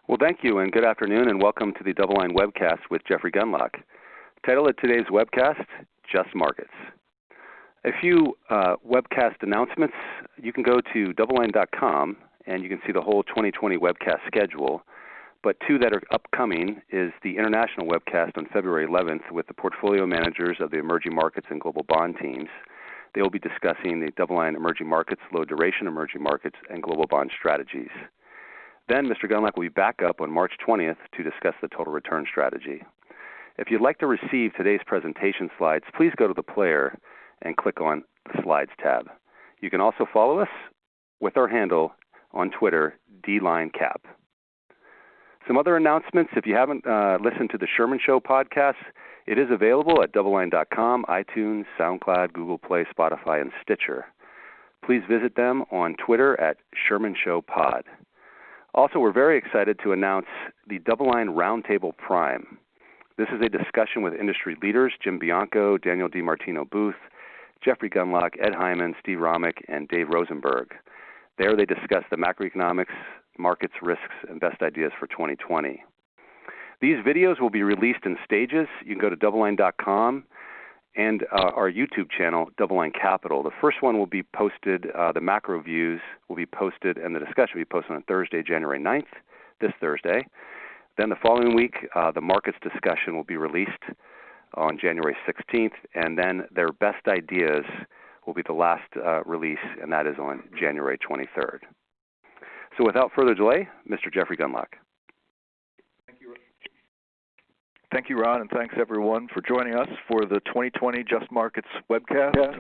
Well, thank you, and good afternoon, and welcome to the DoubleLine Webcast with Jeffery Gundlach. Title of today's webcast, Just Markets. A few webcast announcements. You can go to DoubleLine.com, and you can see the whole 2020 webcast schedule. But two that are upcoming is the international webcast on February 11th with the portfolio managers of the emerging markets and global bond teams. They will be discussing the DoubleLine emerging markets, low duration emerging markets, and global bond strategies. Then Mr. Gundlach will be back up on March 20th to discuss the total return strategy. If you'd like to receive today's presentation slides, please go to the player and click on the Slides tab. You can also follow us with our handle on Twitter, DLineCap. Some other announcements. If you haven't listened to the Sherman Show podcast, it is available at DoubleLine.com, iTunes, SoundCloud, Google Play, Spotify, and Stitcher. Please visit them on Twitter at Sherman Show Pod. Also, we're very excited to announce the DoubleLine Roundtable Prime. This is a discussion with industry leaders, Jim Bianco, Daniel DiMartino Booth, Jeffrey Gundlach, Ed Hyman, Steve Romick, and Dave Rosenberg. There they discuss the macroeconomics, markets, risks, and best ideas for 2020. These videos will be released in stages. You can go to DoubleLine.com and our YouTube channel, DoubleLine Capital. The first one will be posted, the macro views will be posted, and the discussion will be posted on Thursday, January 9th, this Thursday. Then the following week, the markets discussion will be released on January 16th, and then their best ideas will be the last release, and that is on January 23rd. So without further delay, Mr. Jeffery Gundlach. Thank you, Ron, and thanks everyone for joining us for the 2020 Just Markets webcast,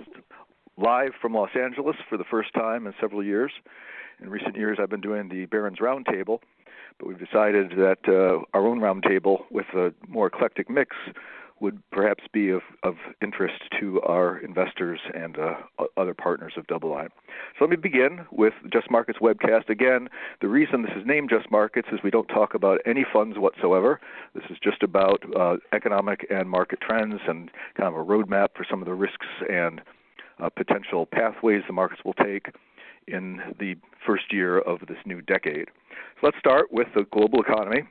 live from Los Angeles for the first time in several years. In recent years, I've been doing the Barron's Roundtable, but we've decided that our own roundtable with a more eclectic mix would perhaps be of interest to our investors and other partners of DoubleLine. So let me begin with Just Markets webcast. Again, the reason this is named Just Markets is we don't talk about any funds whatsoever. This is just about economic and market trends and kind of a roadmap for some of the risks and potential pathways the markets will take in the first year of this new decade. So let's start with the global economy.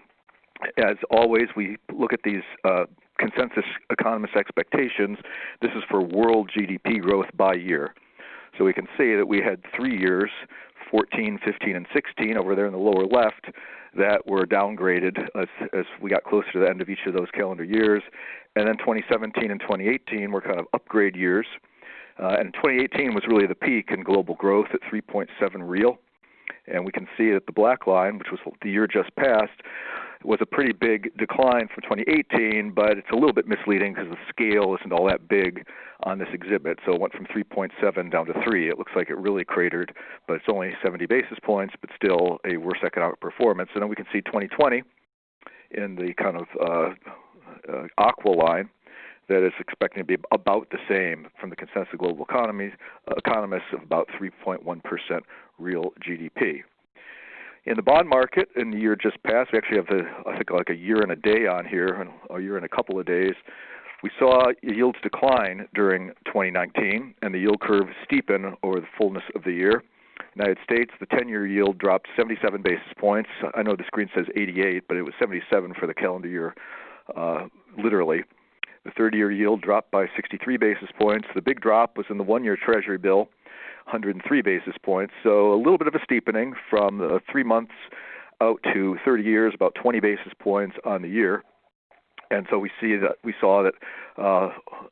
As always, we look at these consensus economist expectations. This is for world GDP growth by year. So we can see that we had 3 years, 14, 15, and 16 over there in the lower left, that were downgraded as we got closer to the end of each of those calendar years. And then 2017 and 2018 were kind of upgrade years. And 2018 was really the peak in global growth at 3.7 real. And we can see that the black line, which was the year just passed, was a pretty big decline for 2018, but it's a little bit misleading because the scale isn't all that big on this exhibit. So it went from 3.7 down to 3. It looks like it really cratered, but it's only 70 basis points, but still a worse economic performance. And then we can see 2020 in the kind of aqua line that is expecting to be about the same from the consensus of global economists of about 3.1% real GDP. In the bond market, in the year just passed, we actually have, I think, like a year and a day on here, and a year and a couple of days. We saw yields decline during 2019, and the yield curve steepen over the fullness of the year. United States, the 10-year yield dropped 77 basis points. I know the screen says 88, but it was 77 for the calendar year, literally. The 30-year yield dropped by 63 basis points. The big drop was in the 1-year Treasury bill, 103 basis points. So a little bit of a steepening from the 3 months out to 30 years, about 20 basis points on the year. And so we saw that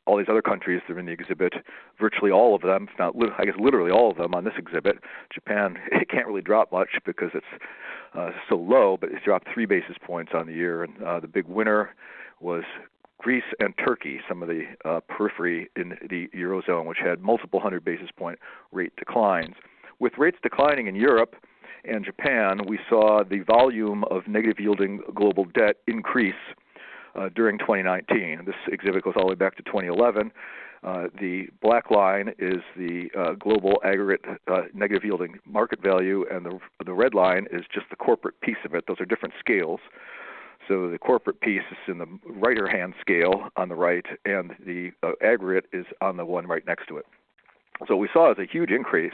all these other countries that are in the exhibit, virtually all of them, if not, I guess literally all of them on this exhibit. Japan, it can't really drop much because it's so low, but it dropped 3 basis points on the year. And the big winner was Greece and Turkey, some of the periphery in the Eurozone, which had multiple 100 basis point rate declines. With rates declining in Europe and Japan, we saw the volume of negative yielding global debt increase during 2019. This exhibit goes all the way back to 2011. The black line is the global aggregate negative yielding market value, and the red line is just the corporate piece of it. Those are different scales. So the corporate piece is in the right-hand scale on the right, and the aggregate is on the one right next to it. So what we saw is a huge increase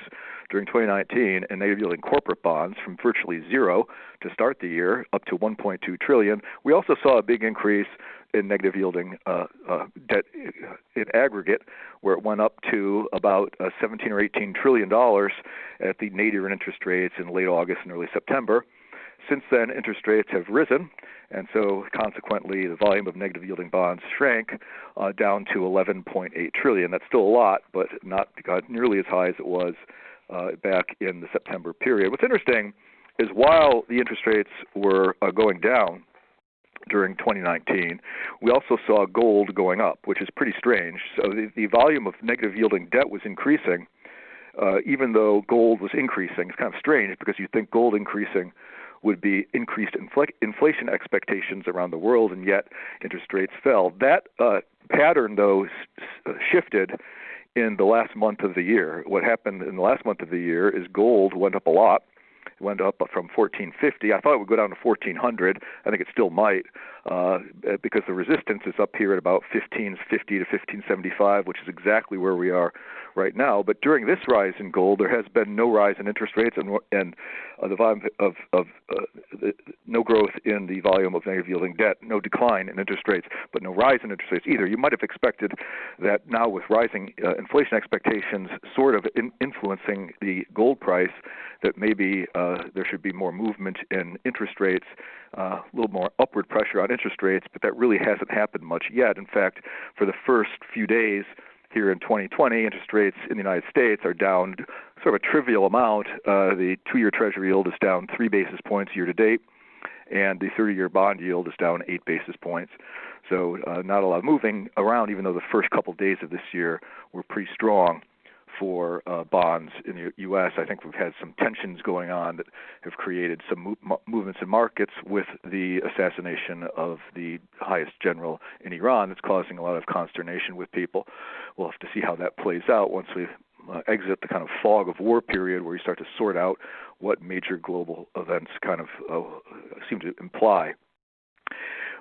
during 2019 in negative yielding corporate bonds from virtually zero to start the year up to 1.2 trillion. We also saw a big increase in negative yielding debt in aggregate, where it went up to about 17 or 18 trillion dollars at the nadir in interest rates in late August and early September. Since then, interest rates have risen, and so consequently, the volume of negative yielding bonds shrank down to 11.8 trillion. That's still a lot, but not nearly as high as it was back in the September period. What's interesting is while the interest rates were going down during 2019, we also saw gold going up, which is pretty strange. So the volume of negative yielding debt was increasing, even though gold was increasing. It's kind of strange because you think gold increasing would be increased inflation expectations around the world, and yet interest rates fell. That pattern, though, shifted in the last month of the year. What happened in the last month of the year is gold went up a lot. It went up from 1450. I thought it would go down to 1400. I think it still might, because the resistance is up here at about 1550 to 1575, which is exactly where we are right now. But during this rise in gold, there has been no rise in interest rates and the volume of no growth in the volume of negative yielding debt, no decline in interest rates, but no rise in interest rates either. You might have expected that now with rising inflation expectations sort of influencing the gold price, that maybe there should be more movement in interest rates, a little more upward pressure on interest rates, but that really hasn't happened much yet. In fact, for the first few days here in 2020, interest rates in the United States are down sort of a trivial amount. The 2-year Treasury yield is down 3 basis points year to date, and the 30-year bond yield is down 8 basis points. So not a lot of moving around, even though the first couple of days of this year were pretty strong for bonds in the U.S. I think we've had some tensions going on that have created some movements in markets with the assassination of the highest general in Iran. That's causing a lot of consternation with people. We'll have to see how that plays out once we exit the kind of fog of war period where you start to sort out what major global events kind of seem to imply.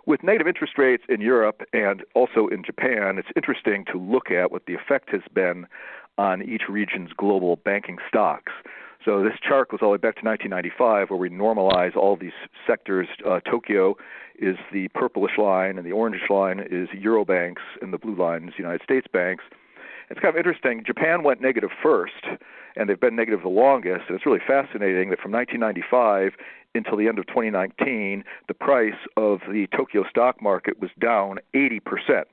With negative interest rates in Europe and also in Japan, it's interesting to look at what the effect has been on each region's global banking stocks. So this chart goes all the way back to 1995, where we normalize all these sectors. Tokyo is the purplish line, and the orangish line is Euro banks, and the blue line is United States banks. It's kind of interesting. Japan went negative first, and they've been negative the longest. And it's really fascinating that from 1995 until the end of 2019, the price of the Tokyo stock market was down 80%.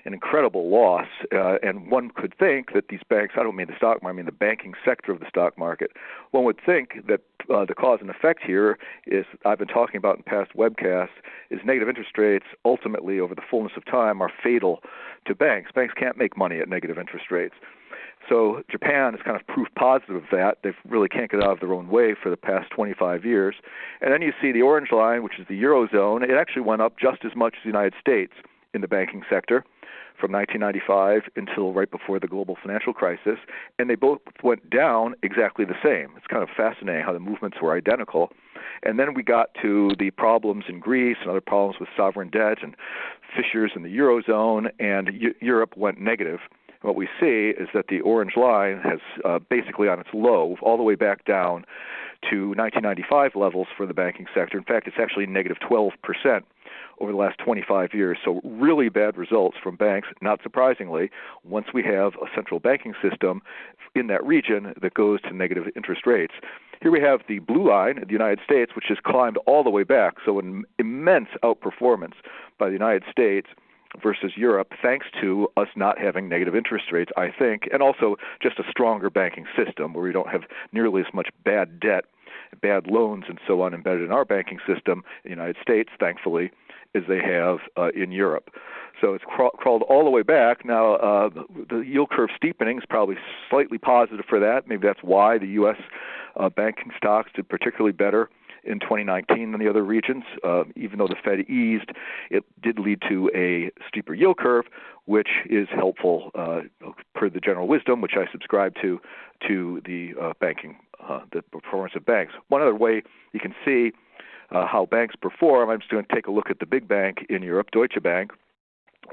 An incredible loss, and one could think that these banks, I don't mean the stock market, I mean the banking sector of the stock market, one would think that the cause and effect here is, I've been talking about in past webcasts, is negative interest rates ultimately over the fullness of time are fatal to banks. Banks can't make money at negative interest rates. So Japan is kind of proof positive of that. They really can't get out of their own way for the past 25 years. And then you see the orange line, which is the Eurozone. It actually went up just as much as the United States in the banking sector from 1995 until right before the global financial crisis, and they both went down exactly the same. It's kind of fascinating how the movements were identical. And then we got to the problems in Greece and other problems with sovereign debt and fissures in the Eurozone, and Europe went negative. What we see is that the orange line has basically on its low all the way back down to 1995 levels for the banking sector. In fact, it's actually negative 12% over the last 25 years. So really bad results from banks, not surprisingly, once we have a central banking system in that region that goes to negative interest rates. Here we have the blue line in the United States, which has climbed all the way back, so an immense outperformance by the United States versus Europe, thanks to us not having negative interest rates, I think, and also just a stronger banking system where we don't have nearly as much bad debt, bad loans, and so on embedded in our banking system in the United States, thankfully, as they have in Europe. So it's crawled all the way back. Now, the yield curve steepening is probably slightly positive for that. Maybe that's why the U.S. Banking stocks did particularly better in 2019 than the other regions. Even though the Fed eased, it did lead to a steeper yield curve, which is helpful per the general wisdom, which I subscribe to the banking, the performance of banks. One other way you can see how banks perform, I'm just going to take a look at the big bank in Europe, Deutsche Bank.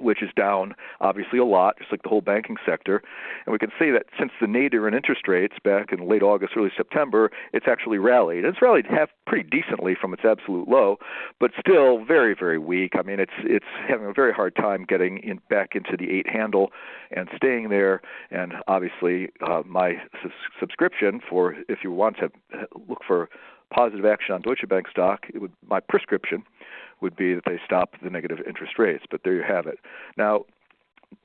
which is down obviously a lot, just like the whole banking sector. And we can see that since the nadir in interest rates back in late August, early September, it's actually rallied. It's rallied pretty decently from its absolute low, but still very, very weak. I mean, it's having a very hard time getting back into the 8 handle and staying there. And obviously, my subscription for, if you want to look for positive action on Deutsche Bank stock, my prescription would be that they stop the negative interest rates. But there you have it. Now,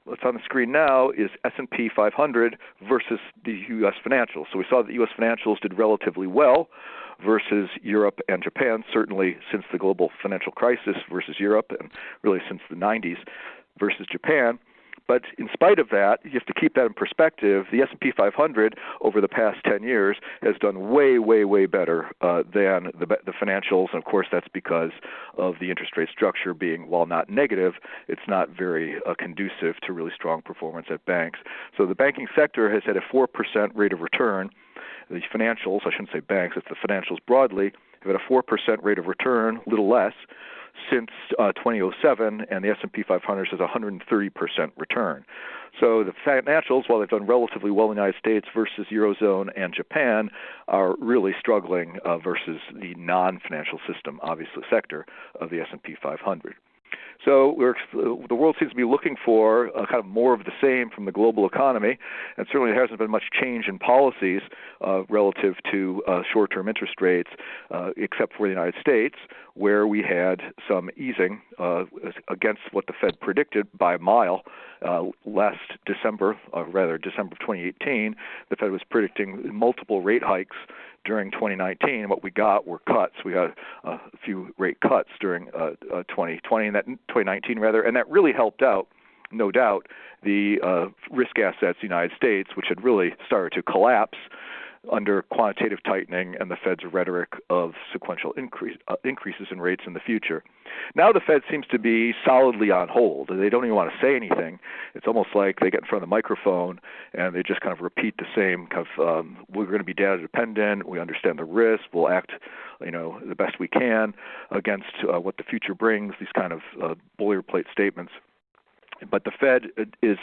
what's on the screen now is S&P 500 versus the U.S. financials. So we saw that U.S. financials did relatively well versus Europe and Japan, certainly since the global financial crisis versus Europe, and really since the 90s versus Japan. But in spite of that, you have to keep that in perspective. The S&P 500 over the past 10 years has done way, way, way better than the financials. And, of course, that's because of the interest rate structure being, while not negative, it's not very conducive to really strong performance at banks. So the banking sector has had a 4% rate of return. The financials, I shouldn't say banks, it's the financials broadly, have had a 4% rate of return, a little less, since 2007, and the S&P 500 has a 130% return. So the financials, while they've done relatively well in the United States versus Eurozone and Japan, are really struggling versus the non-financial system, obviously, sector of the S&P 500. So the world seems to be looking for kind of more of the same from the global economy, and certainly there hasn't been much change in policies relative to short-term interest rates, except for the United States, where we had some easing against what the Fed predicted by a mile. Last December, December of 2018, the Fed was predicting multiple rate hikes during 2019, and what we got were cuts. We got a few rate cuts during 2019, and that really helped out, no doubt, the risk assets in the United States, which had really started to collapse under quantitative tightening and the Fed's rhetoric of sequential increases in rates in the future. Now the Fed seems to be solidly on hold. They don't even want to say anything. It's almost like they get in front of the microphone and they just kind of repeat the same kind of, we're going to be data dependent, we understand the risk, we'll act the best we can against what the future brings, these kind of boilerplate statements. But the Fed is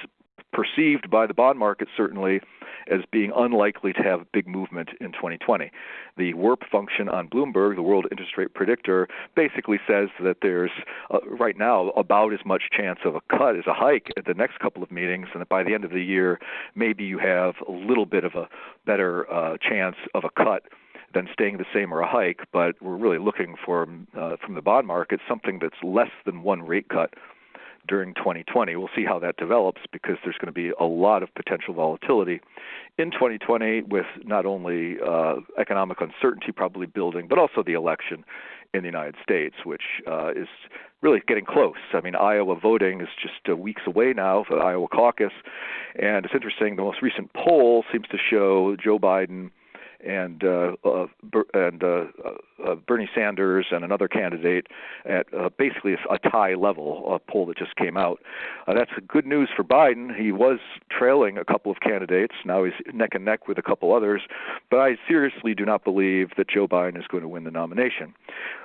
perceived by the bond market certainly as being unlikely to have a big movement in 2020. The WIRP function on Bloomberg, the World Interest Rate Predictor, basically says that there's right now about as much chance of a cut as a hike at the next couple of meetings, and that by the end of the year, maybe you have a little bit of a better chance of a cut than staying the same or a hike, but we're really looking for, from the bond market, something that's less than one rate cut during 2020. We'll see how that develops because there's going to be a lot of potential volatility in 2020 with not only economic uncertainty probably building, but also the election in the United States, which is really getting close. I mean, Iowa voting is just weeks away now for the Iowa caucus, and it's interesting, the most recent poll seems to show Joe Biden and Bernie Sanders and another candidate at basically a tie level, a poll that just came out. That's good news for Biden. He was trailing a couple of candidates. Now he's neck and neck with a couple others. But I seriously do not believe that Joe Biden is going to win the nomination.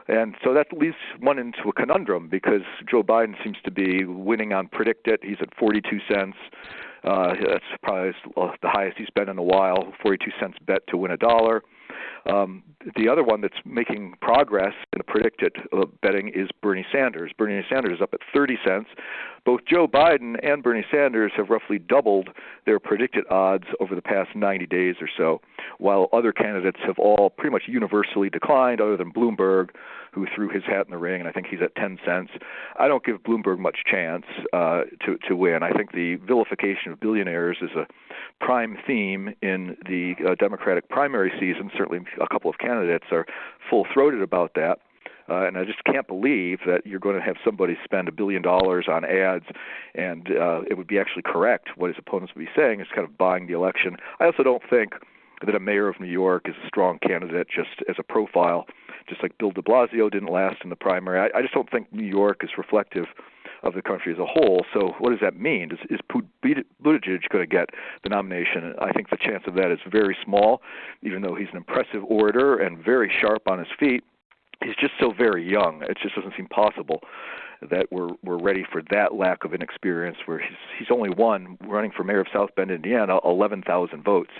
And so that leaves one into a conundrum because Joe Biden seems to be winning on PredictIt. He's at 42 cents. That's probably the highest he's been in a while, 42 cents bet to win $1. The other one that's making progress in the PredictIt betting is Bernie Sanders. Bernie Sanders is up at 30 cents. Both Joe Biden and Bernie Sanders have roughly doubled their PredictIt odds over the past 90 days or so, while other candidates have all pretty much universally declined, other than Bloomberg, who threw his hat in the ring, and I think he's at 10 cents. I don't give Bloomberg much chance to win. I think the vilification of billionaires is a prime theme in the Democratic primary season. Certainly a couple of candidates are full-throated about that. And I just can't believe that you're going to have somebody spend $1 billion on ads, and it would be actually correct. What his opponents would be saying is kind of buying the election. I also don't think that a mayor of New York is a strong candidate just as a profile, just like Bill de Blasio didn't last in the primary. I just don't think New York is reflective of the country as a whole. So what does that mean? Is Buttigieg going to get the nomination? I think the chance of that is very small, even though he's an impressive orator and very sharp on his feet. he's just so very young. It just doesn't seem possible that we're ready for that lack of inexperience. Where he's only won, running for mayor of South Bend, Indiana, 11,000 votes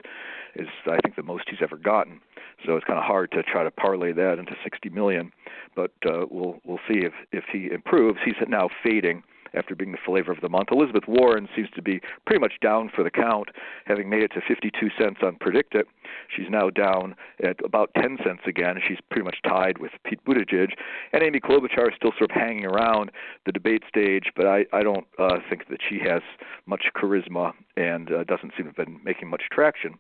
is, I think, the most he's ever gotten. So it's kind of hard to try to parlay that into 60 million. But we'll see if he improves. He's now fading after being the flavor of the month. Elizabeth Warren seems to be pretty much down for the count, having made it to 52 cents on Predict It. She's now down at about 10 cents again. She's pretty much tied with Pete Buttigieg. And Amy Klobuchar is still sort of hanging around the debate stage, but I don't think that she has much charisma and doesn't seem to have been making much traction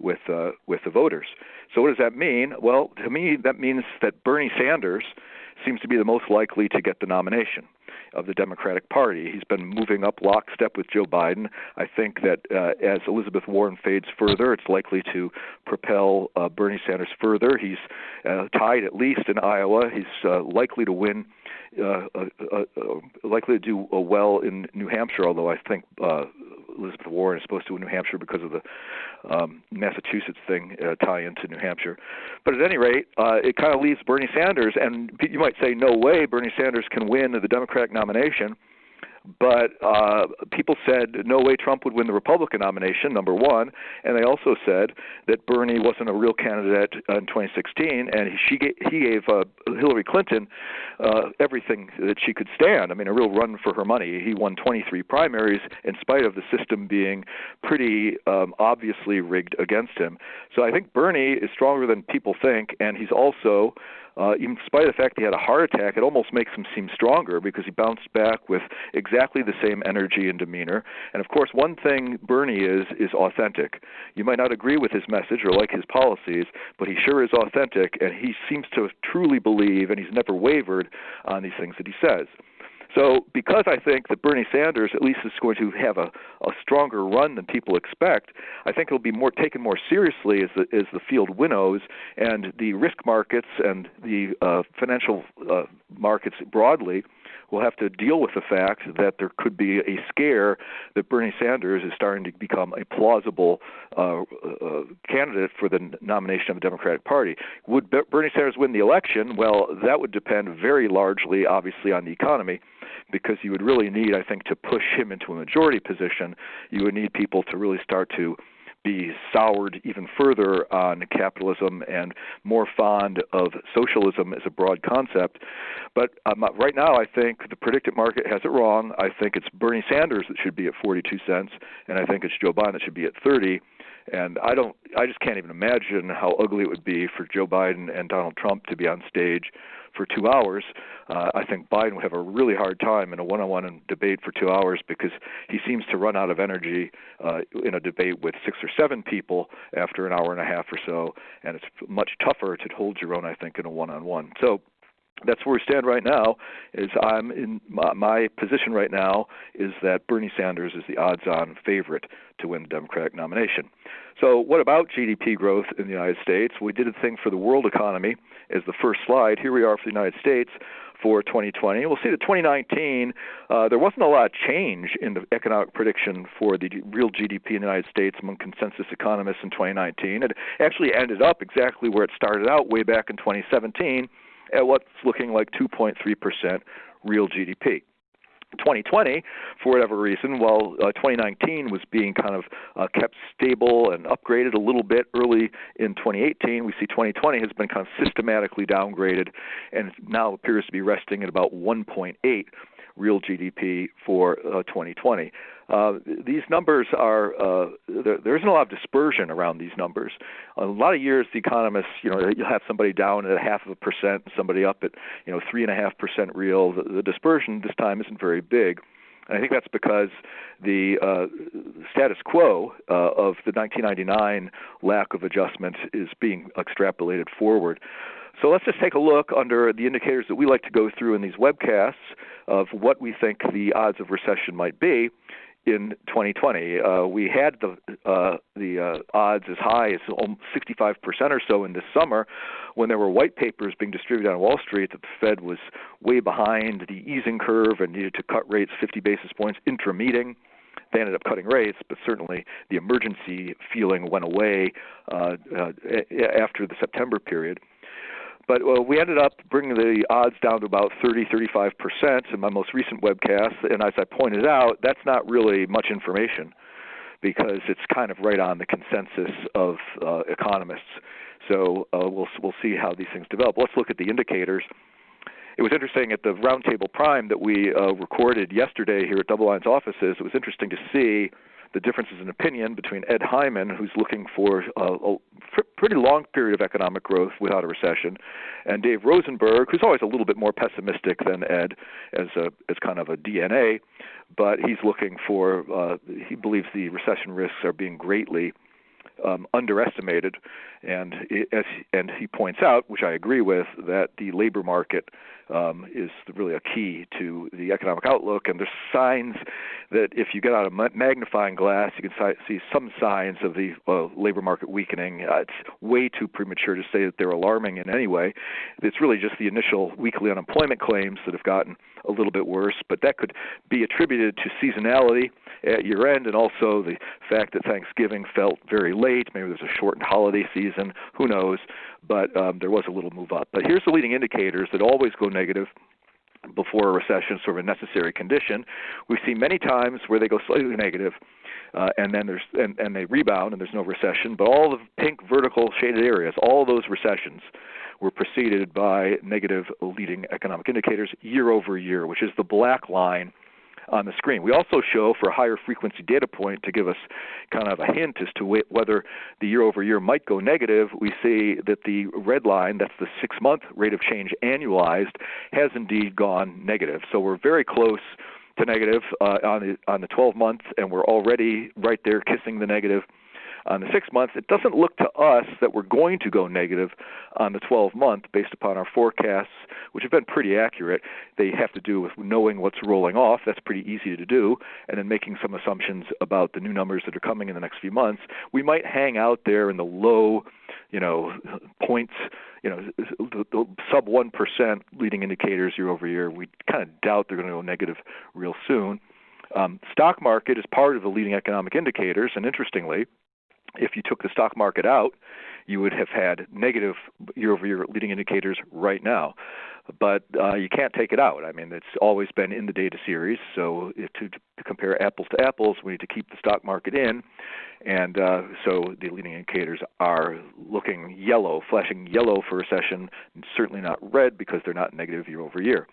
with the voters. So what does that mean? Well, to me, that means that Bernie Sanders seems to be the most likely to get the nomination of the Democratic Party. He's been moving up lockstep with Joe Biden. I think that as Elizabeth Warren fades further, it's likely to propel Bernie Sanders further. He's tied at least in Iowa. He's likely to win, likely to do well in New Hampshire, although I think Elizabeth Warren is supposed to win New Hampshire because of the Massachusetts thing tie into New Hampshire. But at any rate, it kind of leaves Bernie Sanders, and you might say, no way Bernie Sanders can win the Democratic nomination. But people said no way Trump would win the Republican nomination, number one, and they also said that Bernie wasn't a real candidate in 2016, and he gave Hillary Clinton everything that she could stand. I mean, a real run for her money. He won 23 primaries in spite of the system being pretty obviously rigged against him. So I think Bernie is stronger than people think, and he's also even despite the fact he had a heart attack, it almost makes him seem stronger because he bounced back with exactly the same energy and demeanor. And of course, one thing Bernie is authentic. You might not agree with his message or like his policies, but he sure is authentic, and he seems to truly believe, and he's never wavered on these things that he says. So because I think that Bernie Sanders at least is going to have a stronger run than people expect, I think it'll be taken more seriously as the field winnows, and the risk markets and the financial markets broadly will have to deal with the fact that there could be a scare that Bernie Sanders is starting to become a plausible candidate for the nomination of the Democratic Party. Would Bernie Sanders win the election? Well, that would depend very largely, obviously, on the economy, because you would really need, I think, to push him into a majority position, you would need people to really start to be soured even further on capitalism and more fond of socialism as a broad concept. But right now, I think the predicted market has it wrong. I think it's Bernie Sanders that should be at 42 cents, and I think it's Joe Biden that should be at 30. And I just can't even imagine how ugly it would be for Joe Biden and Donald Trump to be on stage for 2 hours. I think Biden would have a really hard time in a one-on-one debate for 2 hours because he seems to run out of energy in a debate with 6 or 7 people after an hour and a half or so, and it's much tougher to hold your own, I think, in a one-on-one. So that's where we stand right now. Is I'm in my position right now is that Bernie Sanders is the odds-on favorite to win the Democratic nomination. So what about GDP growth in the United States? We did a thing for the world economy as the first slide. Here we are for the United States for 2020. We'll see that 2019, there wasn't a lot of change in the economic prediction for the real GDP in the United States among consensus economists in 2019. It actually ended up exactly where it started out way back in 2017 at what's looking like 2.3% real GDP. 2020, for whatever reason, while 2019 was being kind of kept stable and upgraded a little bit early in 2018, we see 2020 has been kind of systematically downgraded and now appears to be resting at about 1.8 real GDP for 2020. These numbers are, there isn't a lot of dispersion around these numbers. A lot of years, the economists, you'll have somebody down at 0.5%, somebody up at, 3.5% real. The dispersion this time isn't very big. And I think that's because the status quo of the 1999 lack of adjustment is being extrapolated forward. So let's just take a look under the indicators that we like to go through in these webcasts of what we think the odds of recession might be in 2020. We had the odds as high as 65% or so in this summer when there were white papers being distributed on Wall Street that the Fed was way behind the easing curve and needed to cut rates 50 basis points intra-meeting. They ended up cutting rates, but certainly the emergency feeling went away after the September period. But we ended up bringing the odds down to about 35% in my most recent webcast. And as I pointed out, that's not really much information because it's kind of right on the consensus of economists. So we'll see how these things develop. Let's look at the indicators. It was interesting at the Roundtable Prime that we recorded yesterday here at DoubleLine's offices. It was interesting to see the differences in opinion between Ed Hyman, who's looking for a pretty long period of economic growth without a recession, and Dave Rosenberg, who's always a little bit more pessimistic than Ed as kind of a DNA, but he's looking for, he believes the recession risks are being greatly underestimated, and he points out, which I agree with, that the labor market is really a key to the economic outlook, and there's signs that if you get out a magnifying glass, you can see some signs of the labor market weakening. It's way too premature to say that they're alarming in any way. It's really just the initial weekly unemployment claims that have gotten a little bit worse, but that could be attributed to seasonality at year end and also the fact that Thanksgiving felt very late. Maybe there's a shortened holiday season, who knows, but there was a little move up. But here's the leading indicators that always go negative before a recession, sort of a necessary condition. We see many times where they go slightly negative, and then and they rebound and there's no recession, but all the pink vertical shaded areas, all those recessions were preceded by negative leading economic indicators year over year, which is the black line on the screen. We also show for a higher frequency data point to give us kind of a hint as to whether the year over year might go negative. We see that the red line, that's the 6-month rate of change annualized, has indeed gone negative. So we're very close to negative on the 12 months, and we're already right there kissing the negative on the 6 months. It doesn't look to us that we're going to go negative on the 12-month based upon our forecasts, which have been pretty accurate. They have to do with knowing what's rolling off. That's pretty easy to do. And then making some assumptions about the new numbers that are coming in the next few months. We might hang out there in the low, points, the sub 1% leading indicators year over year. We kind of doubt they're going to go negative real soon. Stock market is part of the leading economic indicators, and interestingly, if you took the stock market out, you would have had negative year-over-year leading indicators right now. But you can't take it out. I mean, it's always been in the data series. So to compare apples to apples, we need to keep the stock market in. And so the leading indicators are looking yellow, flashing yellow for recession, and certainly not red because they're not negative year-over-year.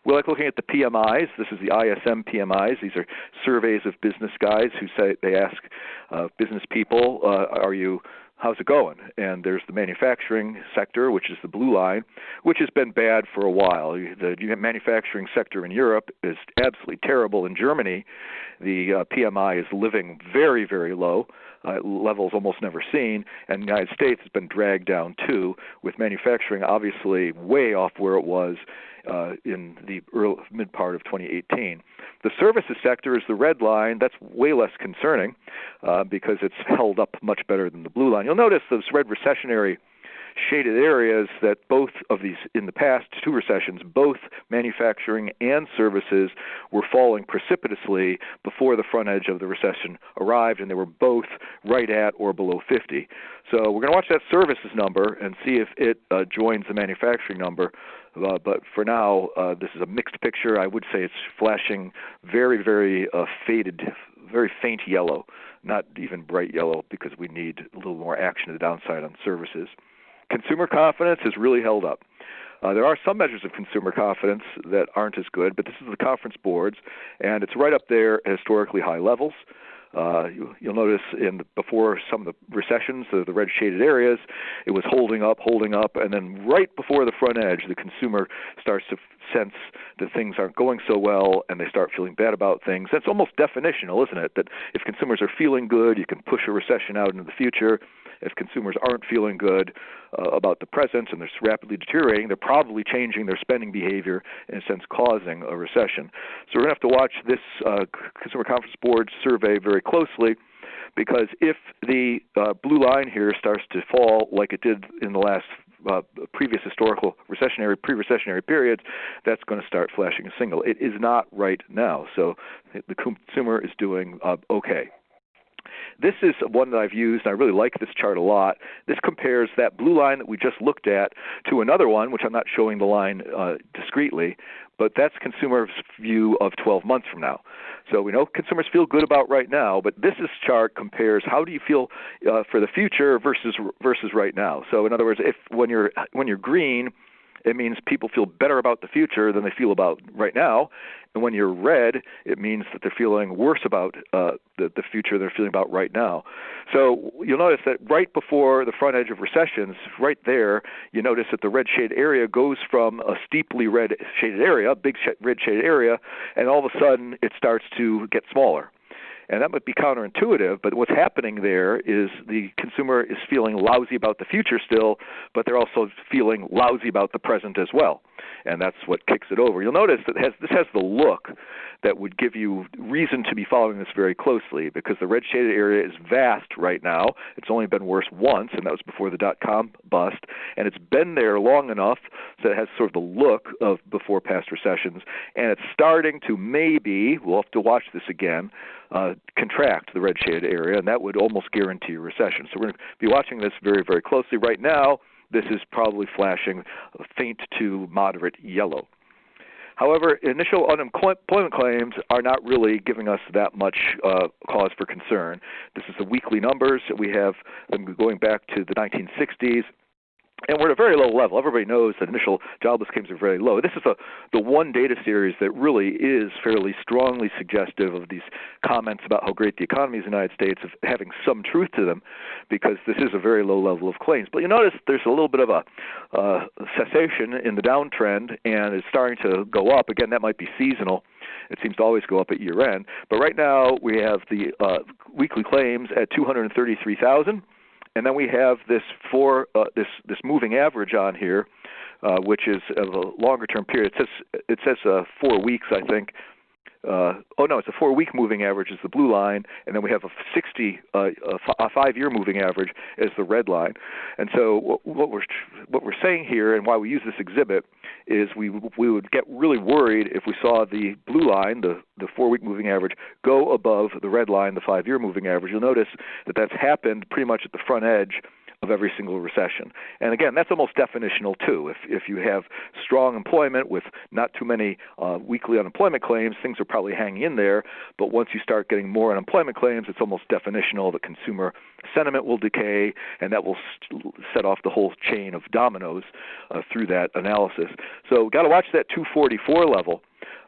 We like looking at the PMIs. This is the ISM PMIs. These are surveys of business guys who say they ask business people, how's it going? And there's the manufacturing sector, which is the blue line, which has been bad for a while. The manufacturing sector in Europe is absolutely terrible. In Germany, the PMI is living very, very low. Levels almost never seen, and the United States has been dragged down too, with manufacturing obviously way off where it was in the mid part of 2018. The services sector is the red line. That's way less concerning because it's held up much better than the blue line. You'll notice those red recessionary shaded areas that both of these, in the past 2 recessions, both manufacturing and services were falling precipitously before the front edge of the recession arrived, and they were both right at or below 50. So we're going to watch that services number and see if it joins the manufacturing number. But for now, this is a mixed picture. I would say it's flashing very, very faded, very faint yellow, not even bright yellow, because we need a little more action to the downside on services. Consumer confidence has really held up. There are some measures of consumer confidence that aren't as good, but this is the conference boards, and it's right up there at historically high levels. You'll notice before some of the recessions, the red shaded areas, it was holding up, and then right before the front edge, the consumer starts to sense that things aren't going so well, and they start feeling bad about things. That's almost definitional, isn't it? That if consumers are feeling good, you can push a recession out into the future. If consumers aren't feeling good about the present and they're rapidly deteriorating, they're probably changing their spending behavior, in a sense causing a recession. So we're going to have to watch this Consumer Conference Board survey very closely, because if the blue line here starts to fall like it did in the last previous historical pre-recessionary periods, that's going to start flashing a signal. It is not right now, so the consumer is doing okay. This is one that I've used, and I really like this chart a lot. This compares that blue line that we just looked at to another one, which I'm not showing the line discretely, but that's consumers' view of 12 months from now. So we know consumers feel good about right now, but this chart compares how do you feel for the future versus right now. So in other words, if when you're green, it means people feel better about the future than they feel about right now. And when you're red, it means that they're feeling worse about the future they're feeling about right now. So you'll notice that right before the front edge of recessions, right there, you notice that the red shaded area goes from a steeply red shaded area, a big red shaded area, and all of a sudden it starts to get smaller. And that might be counterintuitive, but what's happening there is the consumer is feeling lousy about the future still, but they're also feeling lousy about the present as well. And that's what kicks it over. You'll notice that this has the look that would give you reason to be following this very closely, because the red shaded area is vast right now. It's only been worse once, and that was before the dot-com bust. And it's been there long enough so it has sort of the look of before past recessions. And it's starting to maybe, we'll have to watch this again, contract the red shaded area, and that would almost guarantee a recession. So we're going to be watching this very, very closely. Right now, this is probably flashing faint to moderate yellow. However, initial unemployment claims are not really giving us that much cause for concern. This is the weekly numbers. We have them going back to the 1960s. And we're at a very low level. Everybody knows that initial jobless claims are very low. This is the one data series that really is fairly strongly suggestive of these comments about how great the economy is in the United States, of having some truth to them, because this is a very low level of claims. But you notice there's a little bit of a cessation in the downtrend, and it's starting to go up. Again, that might be seasonal. It seems to always go up at year end. But right now we have the weekly claims at 233,000. And then we have this moving average on here, which is of a longer term period. It says 4 weeks, I think. It's a 4-week moving average is the blue line, and then we have a 5-year moving average as the red line. And so what we're saying here, and why we use this exhibit, is we would get really worried if we saw the blue line, the 4-week moving average, go above the red line, the 5-year moving average. You'll notice that that's happened pretty much at the front edge of every single recession. And again, that's almost definitional too. If you have strong employment with not too many weekly unemployment claims, things are probably hanging in there. But once you start getting more unemployment claims, it's almost definitional that consumer sentiment will decay, and that will set off the whole chain of dominoes through that analysis. So we've got to watch that 244 level.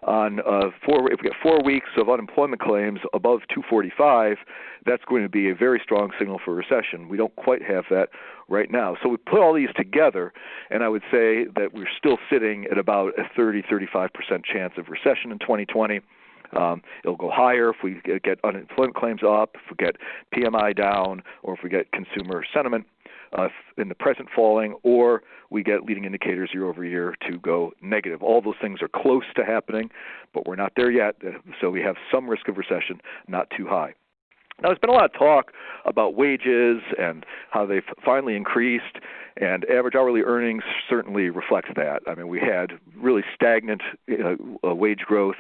If we get 4 weeks of unemployment claims above 245, that's going to be a very strong signal for recession. We don't quite have that right now. So we put all these together, and I would say that we're still sitting at about a 30-35% chance of recession in 2020. It'll go higher if we get unemployment claims up, if we get PMI down, or if we get consumer sentiment in the present falling, or we get leading indicators year over year to go negative. All those things are close to happening, but we're not there yet, so we have some risk of recession, not too high. Now, there's been a lot of talk about wages and how they've finally increased, and average hourly earnings certainly reflects that. I mean, we had really stagnant wage growth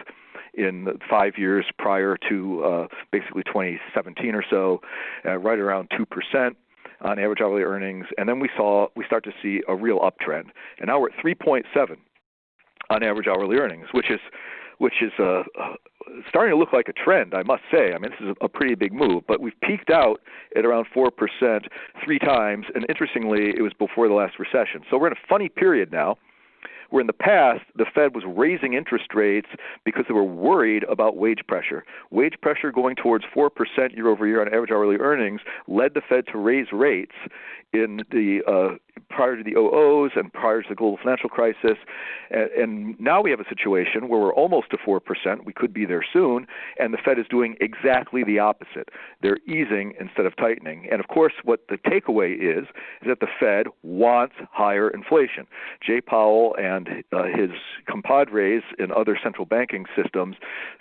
in the 5 years prior to basically 2017 or so, right around 2%. On average hourly earnings, and then we start to see a real uptrend, and now we're at 3.7 on average hourly earnings, which is starting to look like a trend, I must say. I mean, this is a pretty big move, but we've peaked out at around 4% 3 times, and interestingly, it was before the last recession. So we're in a funny period now, where in the past, the Fed was raising interest rates because they were worried about wage pressure. Wage pressure going towards 4% year over year on average hourly earnings led the Fed to raise rates in the prior to the 00s and prior to the global financial crisis. And now we have a situation where we're almost to 4%. We could be there soon. And the Fed is doing exactly the opposite. They're easing instead of tightening. And, of course, what the takeaway is that the Fed wants higher inflation. Jay Powell and his compadres in other central banking systems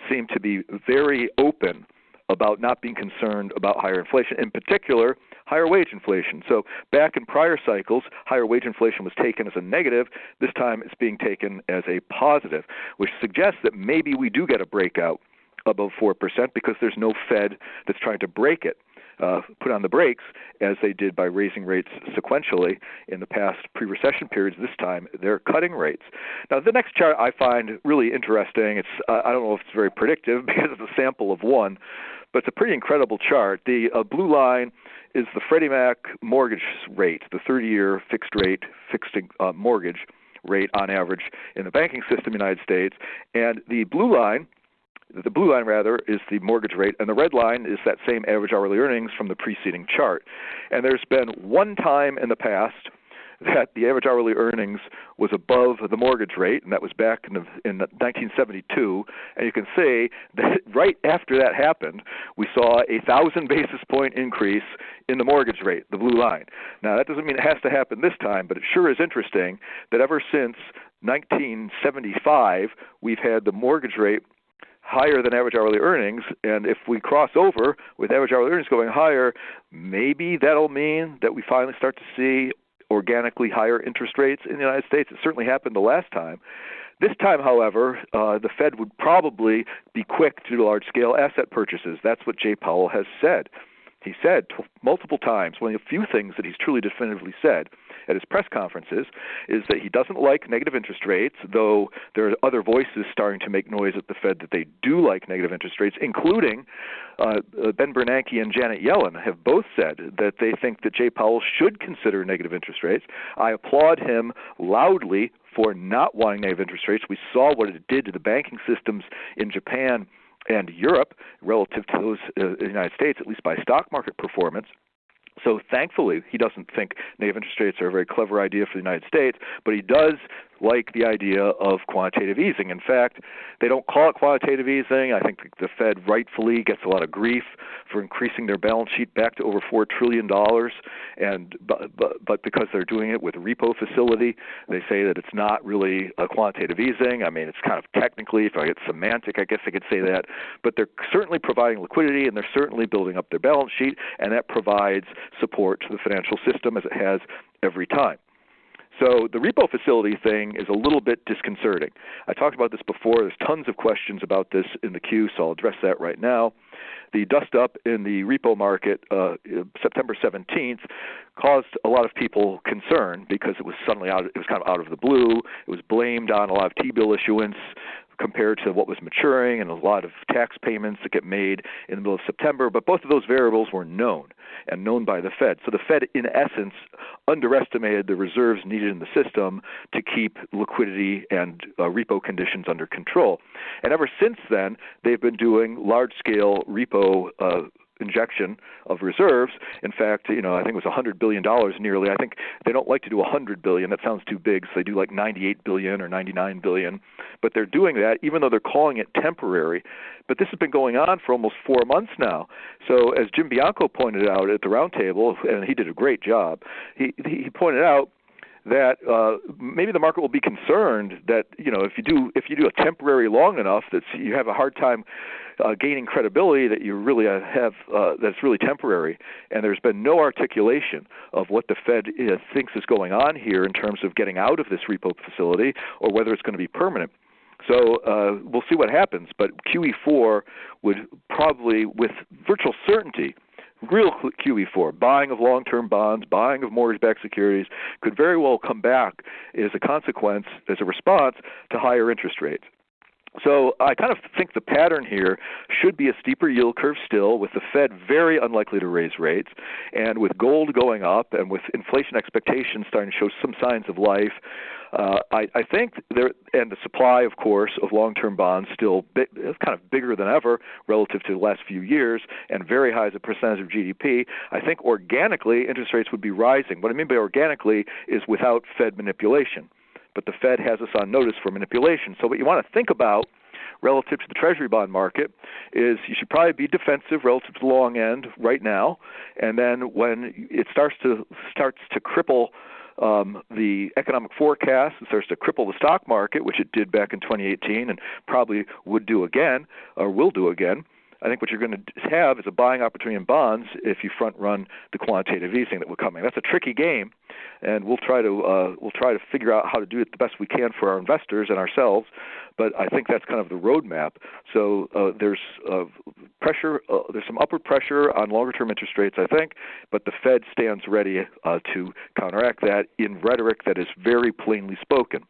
seem to be very open about not being concerned about higher inflation, in particular, higher wage inflation. So back in prior cycles, higher wage inflation was taken as a negative. This time it's being taken as a positive, which suggests that maybe we do get a breakout above 4% because there's no Fed that's trying to break it. put on the brakes as they did by raising rates sequentially in the past pre-recession periods. This time, they're cutting rates. Now, the next chart I find really interesting. It's I don't know if it's very predictive because it's a sample of one, but it's a pretty incredible chart. The blue line is the Freddie Mac mortgage rate, the 30-year fixed mortgage rate on average in the banking system in the United States, and the blue line is the mortgage rate, and the red line is that same average hourly earnings from the preceding chart. And there's been one time in the past that the average hourly earnings was above the mortgage rate, and that was back in 1972. And you can see that right after that happened, we saw a 1,000 basis point increase in the mortgage rate, the blue line. Now, that doesn't mean it has to happen this time, but it sure is interesting that ever since 1975, we've had the mortgage rate higher than average hourly earnings, and if we cross over with average hourly earnings going higher, maybe that'll mean that we finally start to see organically higher interest rates in the United States. It certainly happened the last time. This time, however, the Fed would probably be quick to do large-scale asset purchases. That's what Jay Powell has said. He said multiple times, one of the few things that he's truly definitively said at his press conferences is that he doesn't like negative interest rates, though there are other voices starting to make noise at the Fed that they do like negative interest rates, including Ben Bernanke and Janet Yellen have both said that they think that Jay Powell should consider negative interest rates. I applaud him loudly for not wanting negative interest rates. We saw what it did to the banking systems in Japan and Europe relative to those in the United States, at least by stock market performance. So thankfully, he doesn't think negative interest rates are a very clever idea for the United States, but he does like the idea of quantitative easing. In fact, they don't call it quantitative easing. I think the Fed rightfully gets a lot of grief for increasing their balance sheet back to over $4 trillion, but because they're doing it with repo facility, they say that it's not really a quantitative easing. I mean, it's kind of technically, if I get semantic, I guess I could say that, but they're certainly providing liquidity and they're certainly building up their balance sheet, and that provides support to the financial system as it has every time. So the repo facility thing is a little bit disconcerting. I talked about this before. There's tons of questions about this in the queue, so I'll address that right now. The dust-up in the repo market September 17th caused a lot of people concern because it was suddenly out. It was kind of out of the blue. It was blamed on a lot of T-bill issuance compared to what was maturing and a lot of tax payments that get made in the middle of September. But both of those variables were known and known by the Fed. So the Fed, in essence, underestimated the reserves needed in the system to keep liquidity and repo conditions under control. And ever since then, they've been doing large-scale repo injection of reserves. In fact, I think it was $100 billion nearly. I think they don't like to do $100 billion. That sounds too big, so they do like $98 billion or $99 billion. But they're doing that even though they're calling it temporary. But this has been going on for almost 4 months now. So as Jim Bianco pointed out at the roundtable, and he did a great job, he pointed out that maybe the market will be concerned that if you do a temporary long enough, that you have a hard time gaining credibility that you really have that's really temporary. And there's been no articulation of what the Fed thinks is going on here in terms of getting out of this repo facility or whether it's going to be permanent. So we'll see what happens. But QE4 would probably, with virtual certainty, real QE4, buying of long-term bonds, buying of mortgage-backed securities, could very well come back as a consequence, as a response to higher interest rates. So I kind of think the pattern here should be a steeper yield curve still, with the Fed very unlikely to raise rates, and with gold going up and with inflation expectations starting to show some signs of life. I think there, and the supply, of course, of long-term bonds still kind of bigger than ever relative to the last few years and very high as a percentage of GDP. I think organically interest rates would be rising. What I mean by organically is without Fed manipulation. But the Fed has us on notice for manipulation. So what you want to think about relative to the Treasury bond market is you should probably be defensive relative to the long end right now, and then when it starts to cripple the economic forecast, it starts to cripple the stock market, which it did back in 2018 and probably would do again or will do again, I think what you're going to have is a buying opportunity in bonds if you front run the quantitative easing that will come in. That's a tricky game, and we'll try to figure out how to do it the best we can for our investors and ourselves. But I think that's kind of the roadmap. So there's pressure. There's some upward pressure on longer-term interest rates, I think, but the Fed stands ready to counteract that in rhetoric that is very plainly spoken.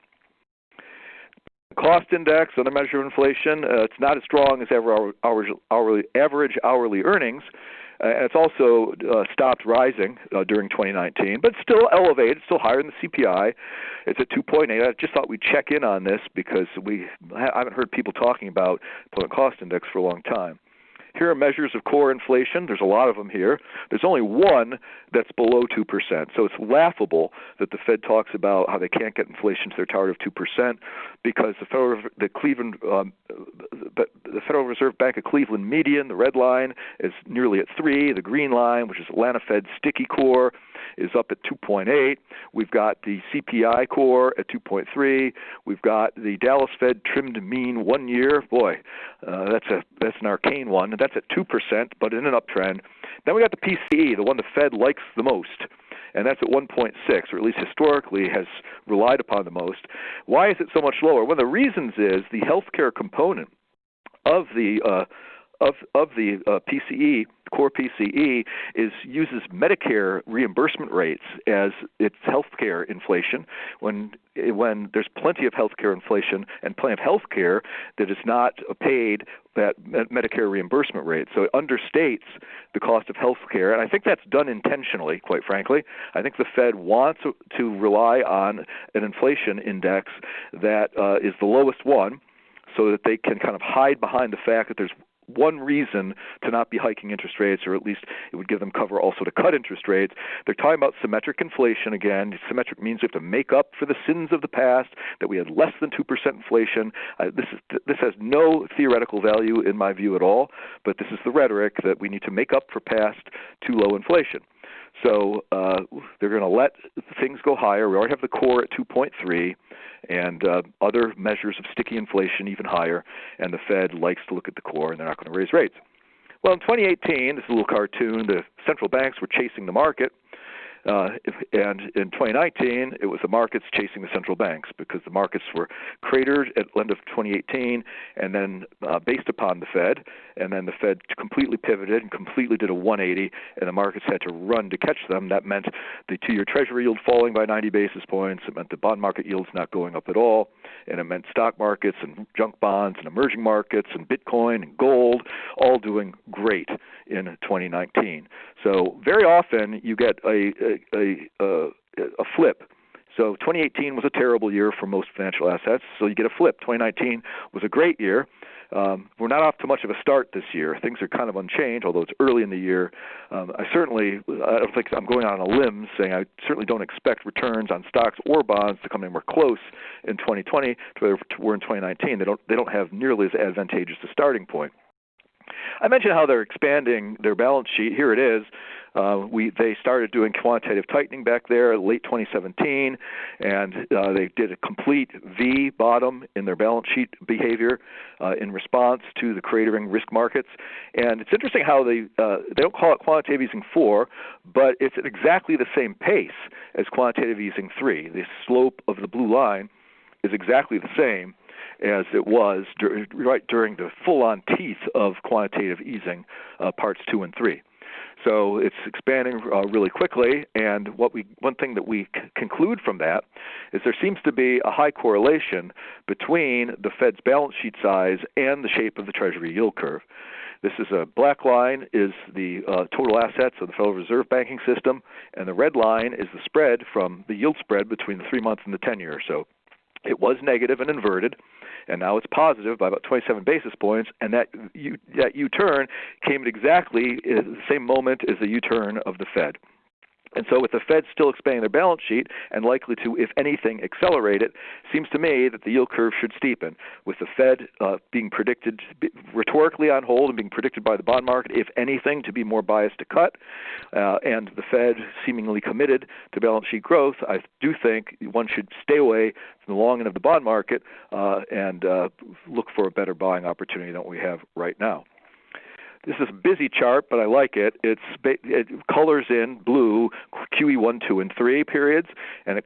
Cost index, another measure of inflation, it's not as strong as average hourly earnings, and it's also stopped rising during 2019, but still elevated, still higher than the CPI. It's at 2.8. I just thought we'd check in on this because I haven't heard people talking about employment cost index for a long time. Here are measures of core inflation. There's a lot of them here. There's only one that's below 2%. So it's laughable that the Fed talks about how they can't get inflation to their target of 2% because the Federal Reserve Bank of Cleveland median, the red line, is nearly at 3. The green line, which is Atlanta Fed's sticky core, is up at 2.8. We've got the CPI core at 2.3. We've got the Dallas Fed trimmed mean 1 year. Boy, that's an arcane one. That's at 2%, but in an uptrend. Then we got the PCE, the one the Fed likes the most, and that's at 1.6, or at least historically has relied upon the most. Why is it so much lower? One of the reasons is the healthcare component of the PCE, core PCE, uses Medicare reimbursement rates as its healthcare inflation. When there's plenty of healthcare inflation and plenty of healthcare that is not paid that Medicare reimbursement rate, so it understates the cost of healthcare, and I think that's done intentionally. Quite frankly, I think the Fed wants to rely on an inflation index that is the lowest one, so that they can kind of hide behind the fact that there's one reason to not be hiking interest rates, or at least it would give them cover also to cut interest rates. They're talking about symmetric inflation again. Symmetric means we have to make up for the sins of the past, that we had less than 2% inflation. This has no theoretical value in my view at all, but this is the rhetoric that we need to make up for past too low inflation. So they're going to let things go higher. We already have the core at 2.3 and other measures of sticky inflation even higher, and the Fed likes to look at the core, and they're not going to raise rates. Well, in 2018, this is a little cartoon, the central banks were chasing the market, and in 2019, it was the markets chasing the central banks because the markets were cratered at the end of 2018 and then based upon the Fed, and then the Fed completely pivoted and completely did a 180, and the markets had to run to catch them. That meant the 2-year Treasury yield falling by 90 basis points. It meant the bond market yields not going up at all, and it meant stock markets and junk bonds and emerging markets and Bitcoin and gold all doing great in 2019. So very often you get a flip. So 2018 was a terrible year for most financial assets, so you get a flip. 2019 was a great year. We're not off to much of a start this year. Things are kind of unchanged, although it's early in the year. I don't think I'm going out on a limb saying I certainly don't expect returns on stocks or bonds to come anywhere close in 2020 to where we're in 2019. They don't have nearly as advantageous a starting point. I mentioned how they're expanding their balance sheet. Here it is. They started doing quantitative tightening back there late 2017, and they did a complete V bottom in their balance sheet behavior in response to the cratering risk markets. And it's interesting how they don't call it quantitative easing 4, but it's at exactly the same pace as quantitative easing 3. The slope of the blue line is exactly the same as it was right during the full-on teeth of quantitative easing, parts 2 and 3. So it's expanding really quickly, and one thing that we conclude from that is there seems to be a high correlation between the Fed's balance sheet size and the shape of the Treasury yield curve. This is a black line is the total assets of the Federal Reserve banking system, and the red line is the spread from the yield spread between the 3-month and the 10-year. So it was negative and inverted, and now it's positive by about 27 basis points, and that U-turn came at exactly the same moment as the U-turn of the Fed. And so with the Fed still expanding their balance sheet and likely to, if anything, accelerate it, seems to me that the yield curve should steepen. With the Fed being predicted rhetorically on hold and being predicted by the bond market, if anything, to be more biased to cut, and the Fed seemingly committed to balance sheet growth, I do think one should stay away from the long end of the bond market and look for a better buying opportunity than what we have right now. This is a busy chart, but I like it. It colors in blue QE1, 2, and 3 periods, and it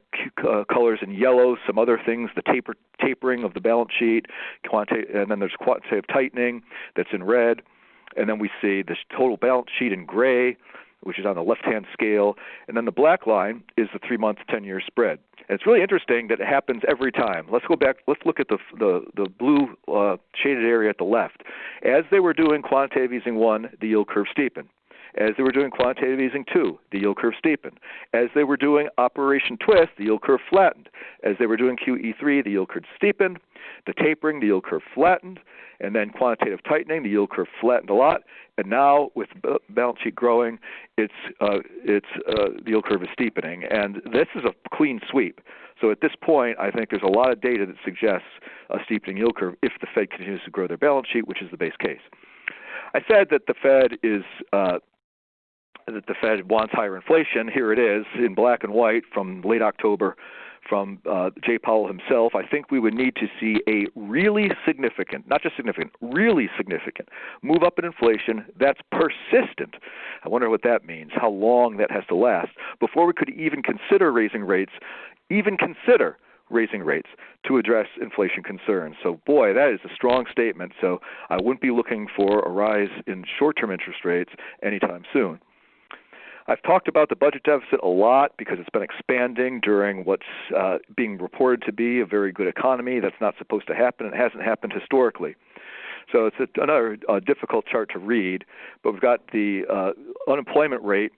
colors in yellow some other things, the tapering of the balance sheet, and then there's quantitative tightening that's in red, and then we see this total balance sheet in gray, which is on the left-hand scale, and then the black line is the 3-month, 10-year spread. And it's really interesting that it happens every time. Let's go back. Let's look at the blue shaded area at the left. As they were doing quantitative easing 1, the yield curve steepened. As they were doing quantitative easing 2, the yield curve steepened. As they were doing Operation Twist, the yield curve flattened. As they were doing QE3, the yield curve steepened. The tapering, the yield curve flattened. And then quantitative tightening, the yield curve flattened a lot. And now, with the balance sheet growing, the yield curve is steepening. And this is a clean sweep. So at this point, I think there's a lot of data that suggests a steepening yield curve if the Fed continues to grow their balance sheet, which is the base case. I said that the Fed wants higher inflation. Here it is in black and white from late October from Jay Powell himself. I think we would need to see a really significant, not just significant, really significant move up in inflation that's persistent. I wonder what that means, how long that has to last before we could even consider raising rates, to address inflation concerns. So, boy, that is a strong statement. So I wouldn't be looking for a rise in short-term interest rates anytime soon. I've talked about the budget deficit a lot because it's been expanding during what's being reported to be a very good economy. That's not supposed to happen. It hasn't happened historically. So it's another difficult chart to read. But we've got the unemployment rate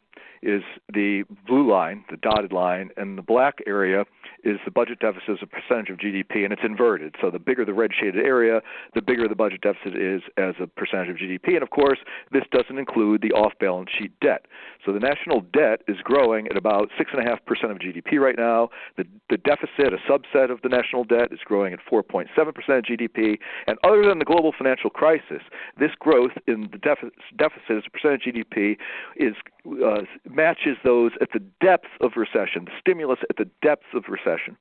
is the blue line, the dotted line, and the black area is the budget deficit as a percentage of GDP, and it's inverted. So the bigger the red shaded area, the bigger the budget deficit is as a percentage of GDP. And, of course, this doesn't include the off-balance sheet debt. So the national debt is growing at about 6.5% of GDP right now. The deficit, a subset of the national debt, is growing at 4.7% of GDP. And other than the global financial crisis, this growth in the deficit as a percentage of GDP is matches those at the depth of recession, the stimulus at the depths of recession.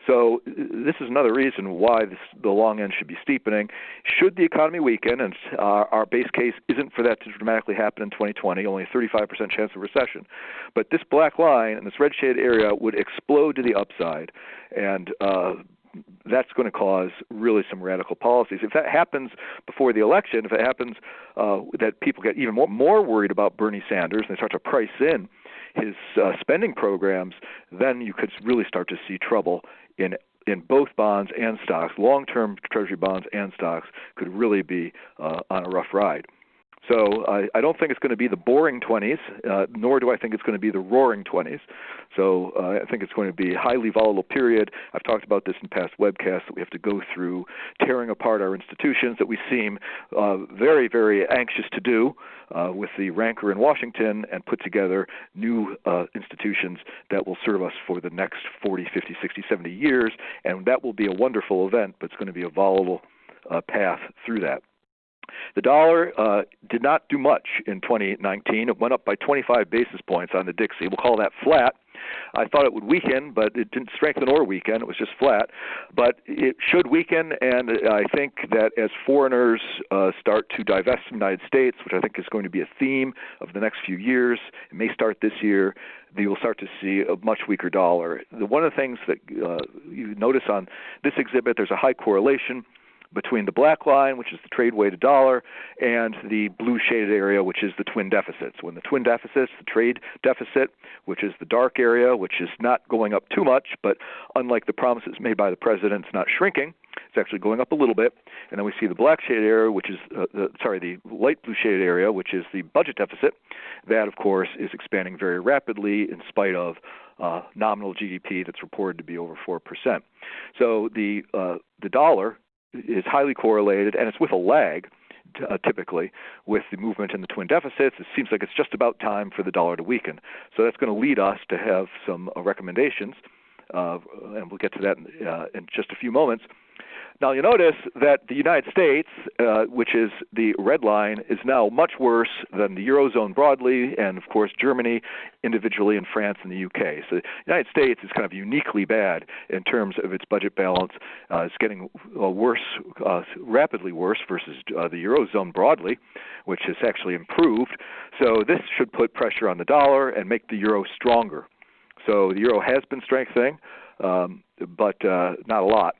So this is another reason why the long end should be steepening. Should the economy weaken, and our base case isn't for that to dramatically happen in 2020, only a 35% chance of recession, but this black line and this red shaded area would explode to the upside, and that's going to cause really some radical policies. If that happens before the election, if it happens that people get even more worried about Bernie Sanders and they start to price in his spending programs, then you could really start to see trouble in both bonds and stocks. Long-term Treasury bonds and stocks could really be on a rough ride. So I don't think it's going to be the boring 20s, nor do I think it's going to be the roaring 20s. So I think it's going to be a highly volatile period. I've talked about this in past webcasts, that we have to go through tearing apart our institutions that we seem very, very anxious to do with the rancor in Washington, and put together new institutions that will serve us for the next 40, 50, 60, 70 years. And that will be a wonderful event, but it's going to be a volatile path through that. The dollar did not do much in 2019. It went up by 25 basis points on the Dixie. We'll call that flat. I thought it would weaken, but it didn't strengthen or weaken. It was just flat. But it should weaken, and I think that as foreigners start to divest from the United States, which I think is going to be a theme of the next few years, it may start this year, you will start to see a much weaker dollar. One of the things that you notice on this exhibit, there's a high correlation between the black line, which is the trade-weighted dollar, and the blue shaded area, which is the twin deficits. When the twin deficits, the trade deficit, which is the dark area, which is not going up too much, but unlike the promises made by the president, it's not shrinking. It's actually going up a little bit. And then we see the black shaded area, which is, the light blue shaded area, which is the budget deficit. That, of course, is expanding very rapidly in spite of nominal GDP that's reported to be over 4%. So the dollar is highly correlated, and it's with a lag, typically, with the movement in the twin deficits. It seems like it's just about time for the dollar to weaken. So that's going to lead us to have some recommendations, and we'll get to that in just a few moments. Now, you'll notice that the United States, which is the red line, is now much worse than the Eurozone broadly, and, of course, Germany individually, and France and the UK. So the United States is kind of uniquely bad in terms of its budget balance. It's getting worse, rapidly worse versus the Eurozone broadly, which has actually improved. So this should put pressure on the dollar and make the euro stronger. So the euro has been strengthening, but not a lot.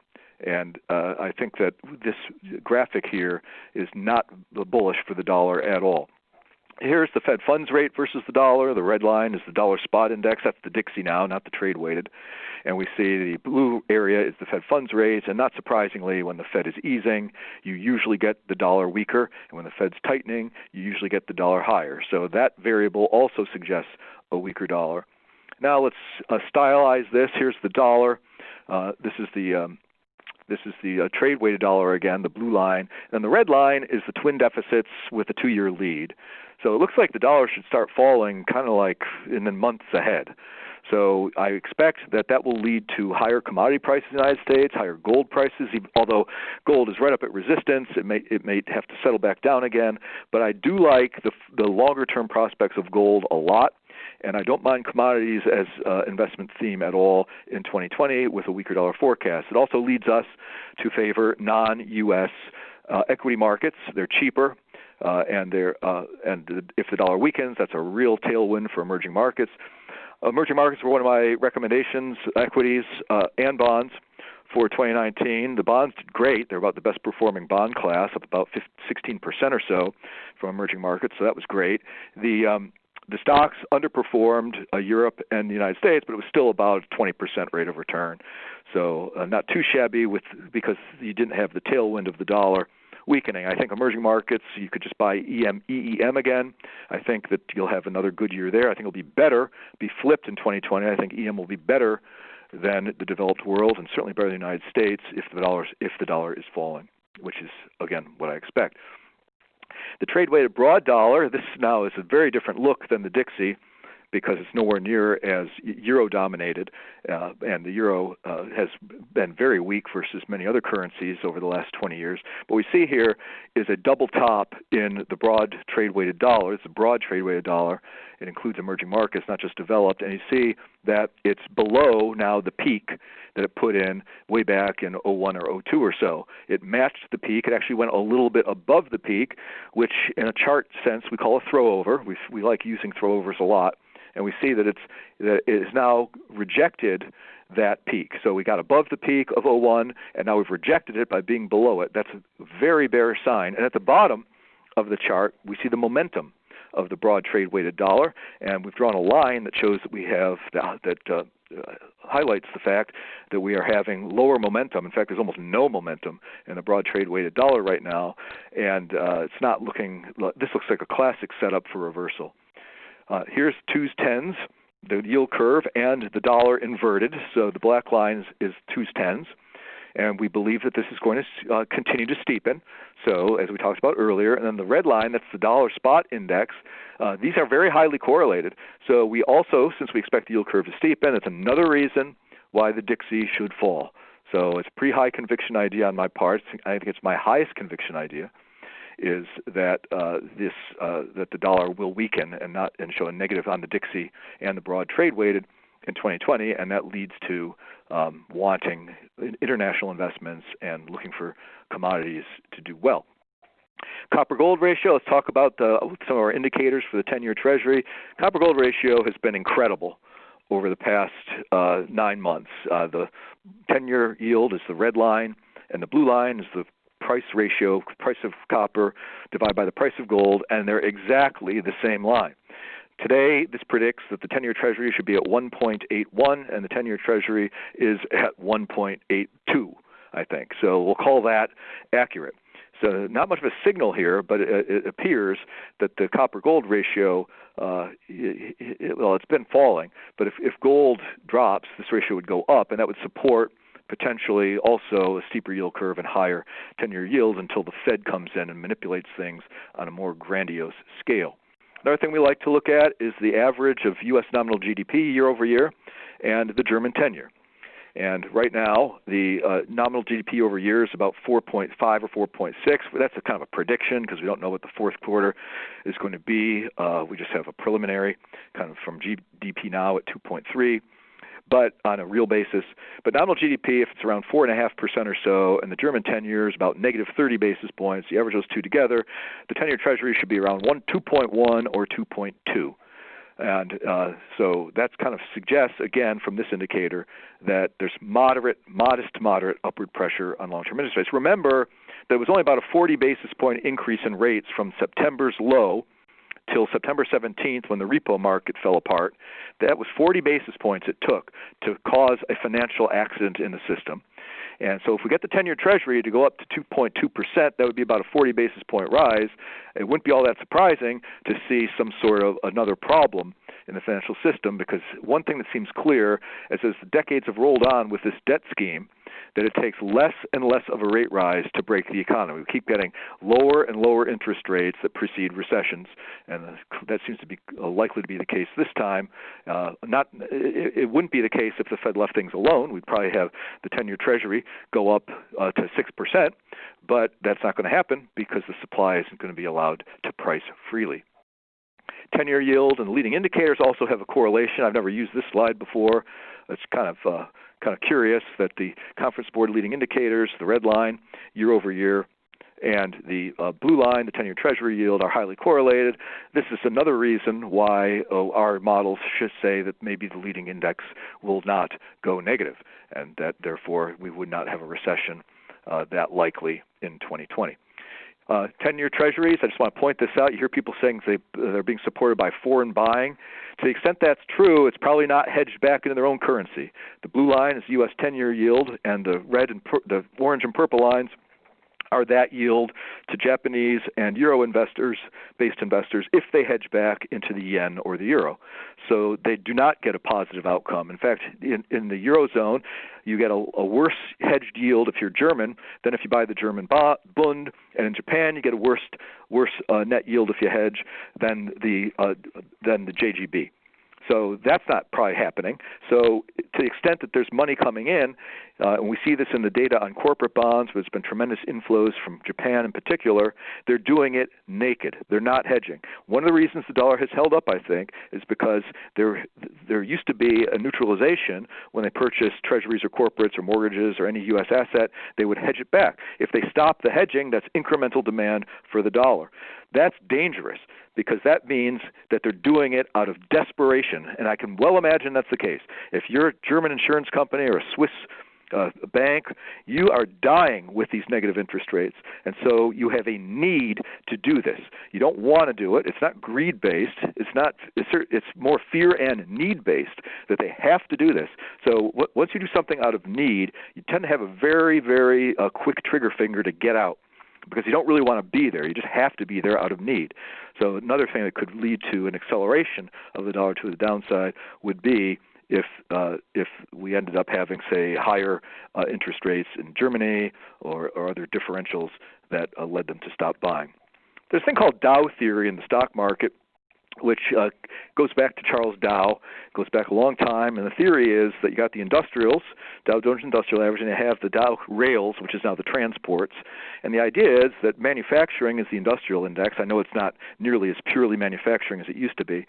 And I think that this graphic here is not bullish for the dollar at all. Here's the Fed funds rate versus the dollar. The red line is the dollar spot index. That's the Dixie now, not the trade weighted. And we see the blue area is the Fed funds rate. And not surprisingly, when the Fed is easing, you usually get the dollar weaker. And when the Fed's tightening, you usually get the dollar higher. So that variable also suggests a weaker dollar. Now let's stylize this. Here's the dollar. This is the trade-weighted dollar again, the blue line. And the red line is the twin deficits with a 2-year lead. So it looks like the dollar should start falling kind of like in the months ahead. So I expect that will lead to higher commodity prices in the United States, higher gold prices, although gold is right up at resistance. It may have to settle back down again. But I do like the longer-term prospects of gold a lot. And I don't mind commodities as investment theme at all in 2020 with a weaker dollar forecast. It also leads us to favor non-U.S. Equity markets. They're cheaper, and if the dollar weakens, that's a real tailwind for emerging markets. Emerging markets were one of my recommendations, equities and bonds for 2019. The bonds did great. They're about the best performing bond class, up about 16% or so from emerging markets, so that was great. The stocks underperformed Europe and the United States, but it was still about a 20% rate of return. So not too shabby because you didn't have the tailwind of the dollar weakening. I think emerging markets, you could just buy EEM again. I think that you'll have another good year there. I think it'll be flipped in 2020. I think EM will be better than the developed world and certainly better than the United States if the dollar is falling, which is, again, what I expect. The trade-weighted broad dollar, this now is a very different look than the Dixie because it's nowhere near as euro-dominated, and the euro has been very weak versus many other currencies over the last 20 years. What we see here is a double top in the broad trade-weighted dollar. It's a broad trade-weighted dollar. It includes emerging markets, not just developed, and you see that it's below now the peak that it put in way back in 01 or 02 or so. It matched the peak. It actually went a little bit above the peak, which in a chart sense we call a throwover. We like using throwovers a lot. And we see that it is now rejected that peak. So we got above the peak of 01, and now we've rejected it by being below it. That's a very bearish sign. And at the bottom of the chart, we see the momentum of the broad trade-weighted dollar, and we've drawn a line that shows that we have that highlights the fact that we are having lower momentum. In fact, there's almost no momentum in the broad trade-weighted dollar right now, and it's not looking. This looks like a classic setup for reversal. Here's 2s, 10s, the yield curve, and the dollar inverted. So the black line is 2s, 10s. And we believe that this is going to continue to steepen. So as we talked about earlier, and then the red line, that's the dollar spot index. These are very highly correlated. So we also, since we expect the yield curve to steepen, it's another reason why the Dixie should fall. So it's a pretty high conviction idea on my part. I think it's my highest conviction idea, is that that the dollar will weaken and show a negative on the Dixie and the broad trade weighted in 2020, and that leads to wanting international investments and looking for commodities to do well. Copper-gold ratio, let's talk about some of our indicators for the 10-year Treasury. Copper-gold ratio has been incredible over the past 9 months. The 10-year yield is the red line, and the blue line is the price ratio, price of copper divided by the price of gold, and they're exactly the same line. Today, this predicts that the 10-year Treasury should be at 1.81, and the 10-year Treasury is at 1.82, I think. So we'll call that accurate. So not much of a signal here, but it appears that the copper-gold ratio, it's been falling, but if gold drops, this ratio would go up, and that would support potentially also a steeper yield curve and higher 10-year yields until the Fed comes in and manipulates things on a more grandiose scale. Another thing we like to look at is the average of U.S. nominal GDP year over year and the German 10-year. And right now, the nominal GDP over year is about 4.5 or 4.6. That's a kind of a prediction because we don't know what the fourth quarter is going to be. We just have a preliminary kind of from GDP now at 2.3. But on a real basis. But nominal GDP, if it's around 4.5% or so, and the German 10-year is about negative 30 basis points, you average those two together, the 10-year Treasury should be around 2.1 or 2.2. And so that kind of suggests, again, from this indicator, that there's modest to moderate upward pressure on long-term interest rates. Remember that it was only about a 40 basis point increase in rates from September's low till September 17th when the repo market fell apart. That was 40 basis points it took to cause a financial accident in the system. And so if we get the 10-year Treasury to go up to 2.2%, that would be about a 40 basis point rise. It wouldn't be all that surprising to see some sort of another problem in the financial system, because one thing that seems clear is as the decades have rolled on with this debt scheme, that it takes less and less of a rate rise to break the economy. We keep getting lower and lower interest rates that precede recessions, and that seems to be likely to be the case this time. It wouldn't be the case if the Fed left things alone. We'd probably have the 10-year Treasury go up to 6%, but that's not going to happen because the supply isn't going to be allowed to price freely. 10-year yield and leading indicators also have a correlation. I've never used this slide before. It's kind of curious that the Conference Board leading indicators, the red line, year over year, and the blue line, the 10-year Treasury yield, are highly correlated. This is another reason why our models should say that maybe the leading index will not go negative, and that therefore we would not have a recession that likely in 2020. 10-year Treasuries, I just want to point this out. You hear people saying they're being supported by foreign buying. To the extent that's true, it's probably not hedged back into their own currency. The blue line is U.S. 10-year yield, and the red and the orange and purple lines are that yield to Japanese and euro based investors, if they hedge back into the yen or the euro. So they do not get a positive outcome. In fact, in the eurozone, you get a worse hedged yield if you're German than if you buy the German Bund, and in Japan you get a worse net yield if you hedge than the JGB. So that's not probably happening. So to the extent that there's money coming in, and we see this in the data on corporate bonds, there's been tremendous inflows from Japan in particular, they're doing it naked. They're not hedging. One of the reasons the dollar has held up, I think, is because there used to be a neutralization when they purchased treasuries or corporates or mortgages or any U.S. asset. They would hedge it back. If they stop the hedging, that's incremental demand for the dollar. That's dangerous, because that means that they're doing it out of desperation, and I can well imagine that's the case. If you're a German insurance company or a Swiss bank, you are dying with these negative interest rates, and so you have a need to do this. You don't want to do it. It's not greed-based. It's more fear and need-based that they have to do this. So once you do something out of need, you tend to have a very, very quick trigger finger to get out, because you don't really want to be there. You just have to be there out of need. So another thing that could lead to an acceleration of the dollar to the downside would be if we ended up having, say, higher interest rates in Germany or other differentials that led them to stop buying. There's a thing called Dow theory in the stock market, which goes back to Charles Dow, goes back a long time, and the theory is that you got the industrials, Dow Jones Industrial Average, and you have the Dow Rails, which is now the transports, and the idea is that manufacturing is the industrial index. I know it's not nearly as purely manufacturing as it used to be,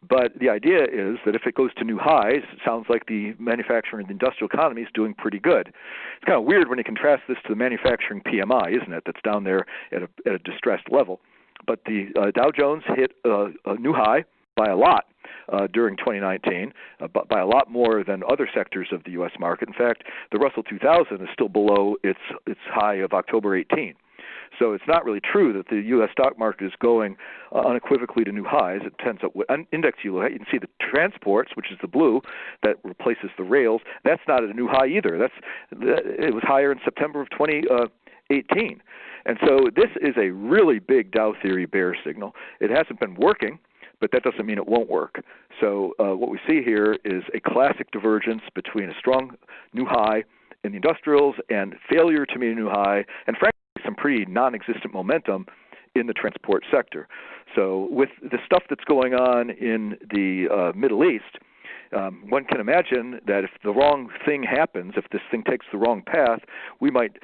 but the idea is that if it goes to new highs, it sounds like the manufacturing and the industrial economy is doing pretty good. It's kind of weird when you contrast this to the manufacturing PMI, isn't it, that's down there at a distressed level. But the Dow Jones hit a new high by a lot during 2019, by a lot more than other sectors of the U.S. market. In fact, the Russell 2000 is still below its high of October 18. So it's not really true that the U.S. stock market is going unequivocally to new highs. It tends to index you can see the transports, which is the blue that replaces the rails. That's not at a new high either. It was higher in September of 2018. And so this is a really big Dow theory bear signal. It hasn't been working, but that doesn't mean it won't work. So what we see here is a classic divergence between a strong new high in the industrials and failure to meet a new high, and frankly, some pretty non-existent momentum in the transport sector. So with the stuff that's going on in the Middle East, one can imagine that if the wrong thing happens, if this thing takes the wrong path, we might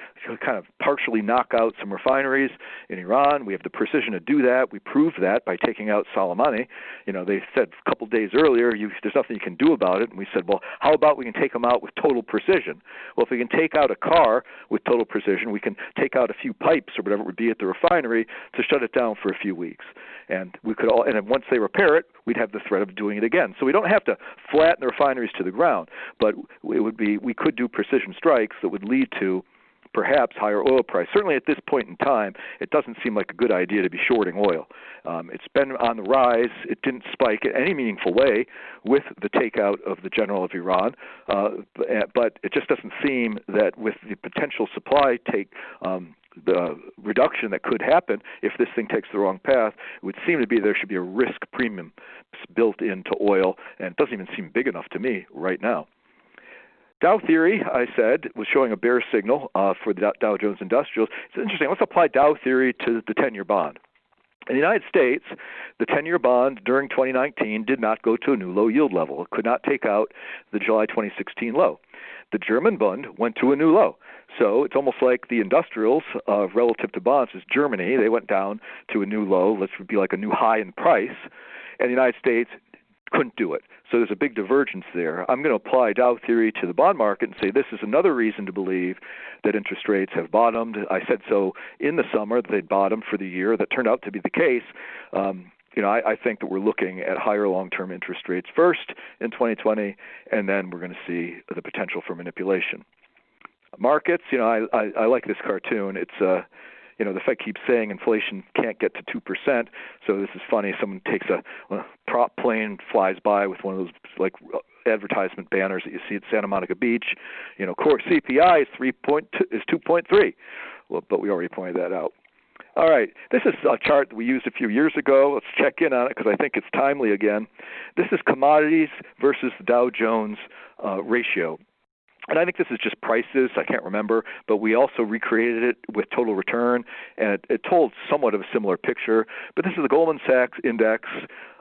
kind of partially knock out some refineries in Iran. We have the precision to do that. We proved that by taking out Soleimani. They said a couple days earlier, there's nothing you can do about it. And we said, well, how about we can take them out with total precision? Well, if we can take out a car with total precision, we can take out a few pipes or whatever it would be at the refinery to shut it down for a few weeks. And then once they repair it, we'd have the threat of doing it again. So we don't have to flatten the refineries to the ground, but we could do precision strikes that would lead to perhaps higher oil price. Certainly at this point in time, it doesn't seem like a good idea to be shorting oil. It's been on the rise. It didn't spike in any meaningful way with the takeout of the general of Iran, but it just doesn't seem that with the potential supply the reduction that could happen if this thing takes the wrong path, it would seem to be there should be a risk premium built into oil, and it doesn't even seem big enough to me right now. Dow theory, I said, was showing a bear signal for the Dow Jones Industrials. It's interesting. Let's apply Dow theory to the 10-year bond. In the United States, the 10-year bond during 2019 did not go to a new low yield level. It could not take out the July 2016 low. The German bond went to a new low. So it's almost like the industrials relative to bonds is Germany. They went down to a new low. Let's be like a new high in price. And the United States couldn't do it. So there's a big divergence there. I'm going to apply Dow theory to the bond market and say this is another reason to believe that interest rates have bottomed. I said so in the summer that they'd bottomed for the year. That turned out to be the case. I think that we're looking at higher long-term interest rates first in 2020, and then we're going to see the potential for manipulation. Markets, I like this cartoon. It's the Fed keeps saying inflation can't get to 2%. So this is funny. Someone takes a prop plane, flies by with one of those like advertisement banners that you see at Santa Monica Beach. Core CPI is 2.3. Well, but we already pointed that out. All right, this is a chart that we used a few years ago. Let's check in on it because I think it's timely again. This is commodities versus the Dow Jones ratio. And I think this is just prices. I can't remember, but we also recreated it with total return, and it told somewhat of a similar picture. But this is the Goldman Sachs index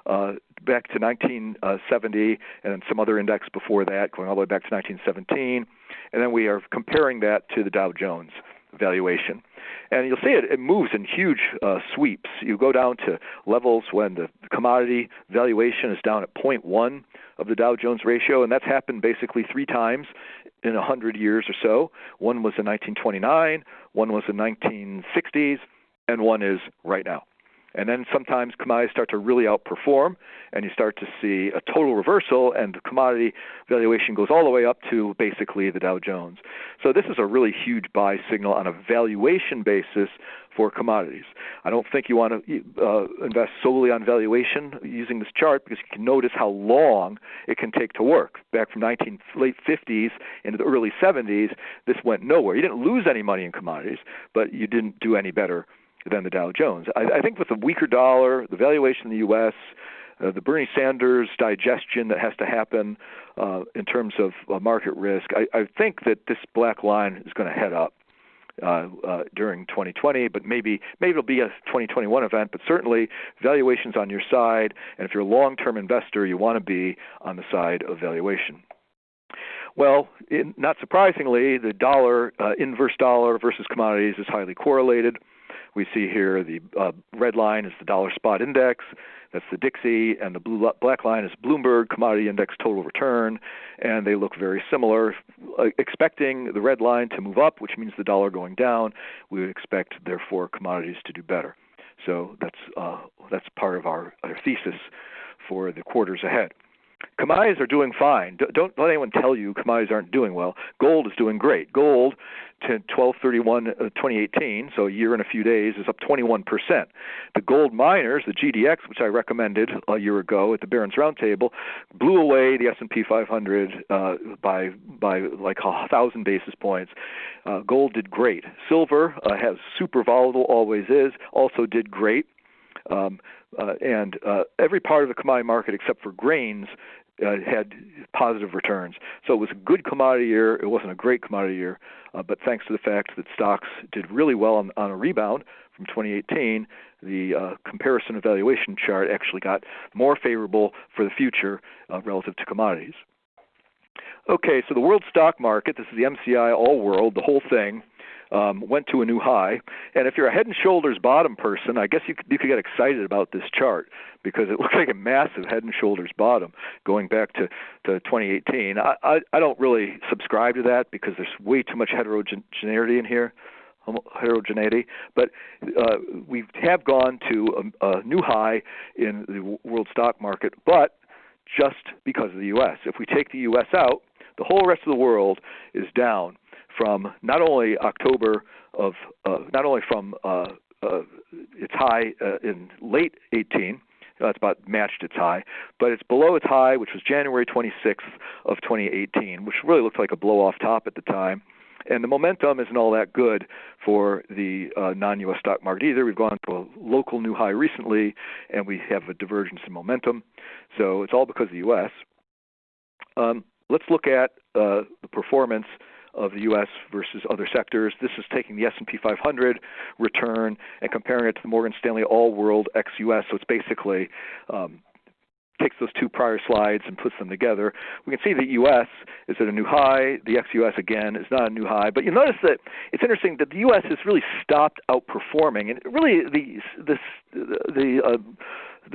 back to 1970, and then some other index before that, going all the way back to 1917. And then we are comparing that to the Dow Jones valuation. And you'll see it moves in huge sweeps. You go down to levels when the commodity valuation is down at 0.1 of the Dow Jones ratio, and that's happened basically 3 times in 100 years or so. One was in 1929, one was in 1960s, and one is right now. And then sometimes commodities start to really outperform, and you start to see a total reversal, and the commodity valuation goes all the way up to basically the Dow Jones. So this is a really huge buy signal on a valuation basis for commodities. I don't think you want to invest solely on valuation using this chart because you can notice how long it can take to work. Back from late 50s into the early 70s, this went nowhere. You didn't lose any money in commodities, but you didn't do any better than the Dow Jones. I think with the weaker dollar, the valuation in the U.S., the Bernie Sanders digestion that has to happen in terms of market risk, I think that this black line is going to head up during 2020, but maybe it'll be a 2021 event, but certainly valuation's on your side, and if you're a long-term investor, you want to be on the side of valuation. Well, not surprisingly, the dollar, inverse dollar versus commodities is highly correlated. We see here the red line is the dollar spot index, that's the Dixie, and the black line is Bloomberg commodity index total return, and they look very similar. Expecting the red line to move up, which means the dollar going down, we would expect, therefore, commodities to do better. So that's part of our thesis for the quarters ahead. Commodities are doing fine. Don't let anyone tell you commodities aren't doing well. Gold is doing great. Gold to 12/31/2018, so a year and a few days, is up 21%. The gold miners, the GDX, which I recommended a year ago at the Barron's Roundtable, blew away the S&P 500 by like 1,000 basis points. Gold did great. Silver has super volatile, always is, also did great. And every part of the commodity market except for grains had positive returns. So it was a good commodity year. It wasn't a great commodity year, but thanks to the fact that stocks did really well on a rebound from 2018, the comparison evaluation chart actually got more favorable for the future relative to commodities. Okay, so the world stock market, this is the MCI All World, the whole thing, went to a new high. And if you're a head and shoulders bottom person, I guess you could get excited about this chart because it looks like a massive head and shoulders bottom going back to 2018. I don't really subscribe to that because there's way too much heterogeneity in here. But we have gone to a new high in the world stock market, but just because of the U.S. If we take the U.S. out, the whole rest of the world is down from not only from its high in late 18, it's about matched its high, but it's below its high, which was January 26th of 2018, which really looked like a blow-off top at the time. And the momentum isn't all that good for the non-U.S. stock market either. We've gone to a local new high recently, and we have a divergence in momentum. So it's all because of the U.S. Let's look at the performance of the U.S. versus other sectors. This is taking the S&P 500 return and comparing it to the Morgan Stanley All World ex-U.S. So it's basically takes those two prior slides and puts them together. We can see the U.S. is at a new high. The ex-U.S. again is not a new high. But you notice that it's interesting that the U.S. has really stopped outperforming, and really the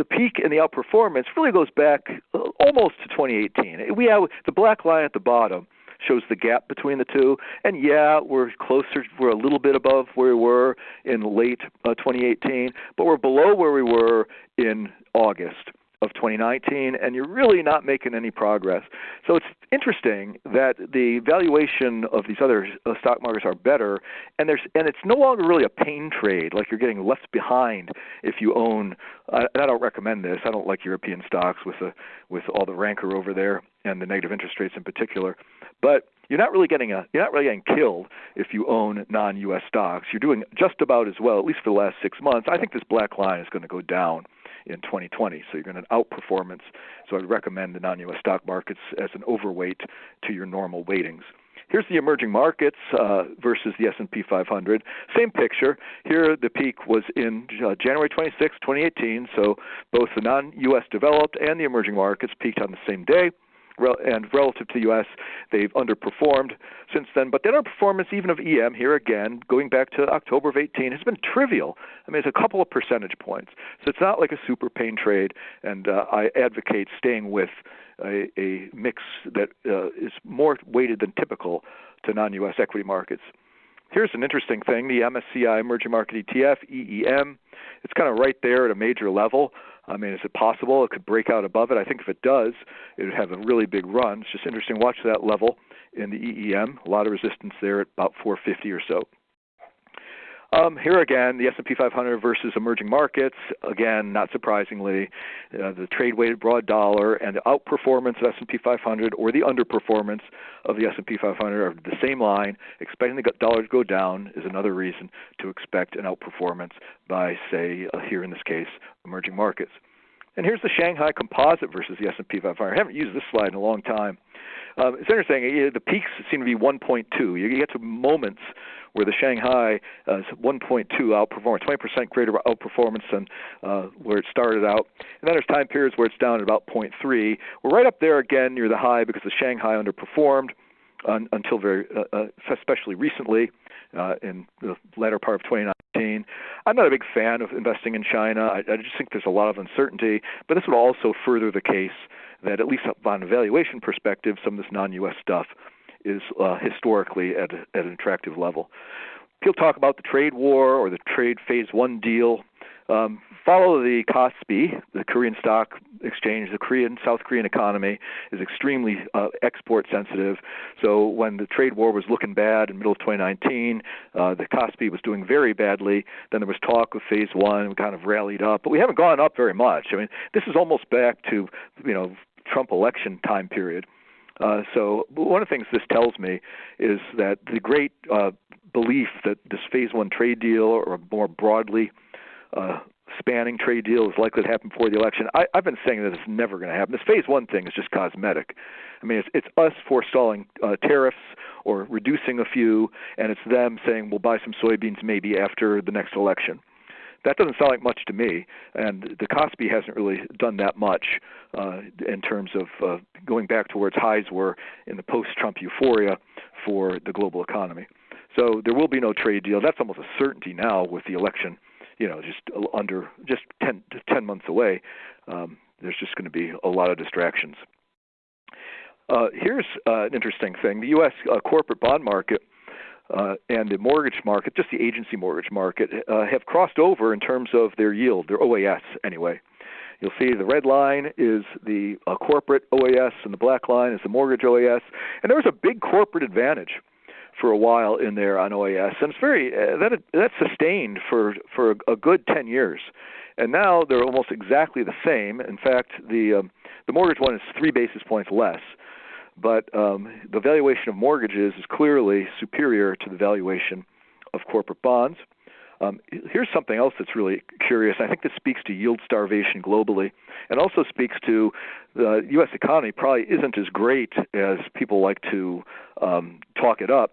peak in the outperformance really goes back almost to 2018. We have the black line at the bottom shows the gap between the two, and yeah, we're closer. We're a little bit above where we were in late 2018, but we're below where we were in August of 2019, and you're really not making any progress. So it's interesting that the valuation of these other stock markets are better, and it's no longer really a pain trade, like you're getting left behind if you own. And I don't recommend this. I don't like European stocks with all the rancor over there and the negative interest rates in particular. But you're not really getting killed if you own non-U.S. stocks. You're doing just about as well, at least for the last 6 months. I think this black line is going to go down in 2020, so you're going to outperformance. So I'd recommend the non-U.S. stock markets as an overweight to your normal weightings. Here's the emerging markets versus the S&P 500. Same picture. Here the peak was in January 26, 2018, so both the non-U.S. developed and the emerging markets peaked on the same day. And relative to the U.S., they've underperformed since then. But the underperformance even of EM, here again, going back to October of 18, has been trivial. I mean, it's a couple of percentage points. So it's not like a super pain trade, and I advocate staying with a mix that is more weighted than typical to non-U.S. equity markets. Here's an interesting thing, the MSCI Emerging Market ETF, EEM. It's kind of right there at a major level. I mean, is it possible it could break out above it? I think if it does, it would have a really big run. It's just interesting. Watch that level in the EEM. A lot of resistance there at about 450 or so. Here again, the S&P 500 versus emerging markets. Again, not surprisingly, the trade-weighted broad dollar and the outperformance of S&P 500 or the underperformance of the S&P 500 are the same line. Expecting the dollar to go down is another reason to expect an outperformance by, say, here in this case, emerging markets. And here's the Shanghai Composite versus the S&P 500. I haven't used this slide in a long time. It's interesting. The peaks seem to be 1.2. You get to moments where the Shanghai is 1.2 outperformance, 20% greater outperformance than where it started out. And then there's time periods where it's down at about 0.3. We're right up there again near the high because the Shanghai underperformed until especially recently in the latter part of 2019. I'm not a big fan of investing in China. I just think there's a lot of uncertainty, but this would also further the case that at least on a valuation perspective, some of this non-U.S. stuff is historically at an attractive level. People talk about the trade war or the trade phase one deal. Follow the KOSPI, the Korean Stock Exchange. The South Korean economy is extremely export sensitive. So when the trade war was looking bad in the middle of 2019, the KOSPI was doing very badly. Then there was talk of phase one. We kind of rallied up, but we haven't gone up very much. I mean, this is almost back to Trump election time period. So one of the things this tells me is that the great belief that this phase one trade deal or more broadly spanning trade deal is likely to happen before the election. I've been saying that it's never going to happen. This phase one thing is just cosmetic. I mean, it's us forestalling tariffs or reducing a few, and it's them saying we'll buy some soybeans maybe after the next election. That doesn't sound like much to me, and the Kospi hasn't really done that much in terms of going back to where its highs were in the post-Trump euphoria for the global economy. So there will be no trade deal. That's almost a certainty now with the election, just 10 months away. There's just going to be a lot of distractions. Here's an interesting thing. The U.S. Corporate bond market and the mortgage market, just the agency mortgage market, have crossed over in terms of their yield, their OAS anyway. You'll see the red line is the corporate OAS and the black line is the mortgage OAS. And there was a big corporate advantage for a while in there on OAS, and it's very that's sustained for a good 10 years. And now they're almost exactly the same. In fact, the mortgage one is 3 basis points less. But the valuation of mortgages is clearly superior to the valuation of corporate bonds. Here's something else that's really curious. I think this speaks to yield starvation globally and also speaks to the U.S. economy probably isn't as great as people like to talk it up.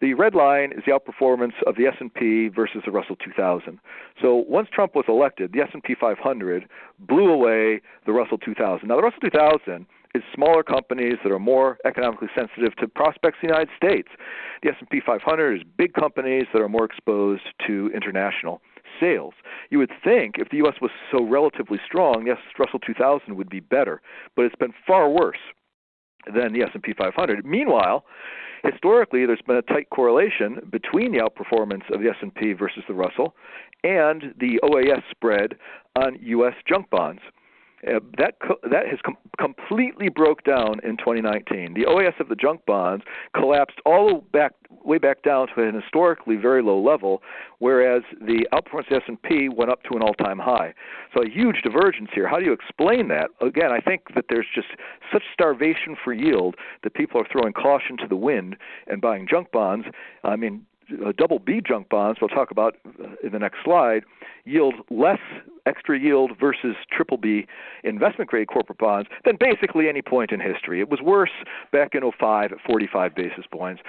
The red line is the outperformance of the S&P versus the Russell 2000. So once Trump was elected, the S&P 500 blew away the Russell 2000. Now, the Russell 2000 is smaller companies that are more economically sensitive to prospects in the United States. The S&P 500 is big companies that are more exposed to international sales. You would think if the U.S. was so relatively strong, the Russell 2000 would be better, but it's been far worse than the S&P 500. Meanwhile, historically, there's been a tight correlation between the outperformance of the S&P versus the Russell and the OAS spread on U.S. junk bonds. That has completely broke down in 2019. The OAS of the junk bonds collapsed way back down to an historically very low level, whereas the outperformance of the S&P went up to an all-time high. So a huge divergence here. How do you explain that? Again, I think that there's just such starvation for yield that people are throwing caution to the wind and buying junk bonds. I mean, double B junk bonds, we'll talk about in the next slide, yield less extra yield versus triple B investment grade corporate bonds than basically any point in history. It was worse back in 2005 at 45 basis points.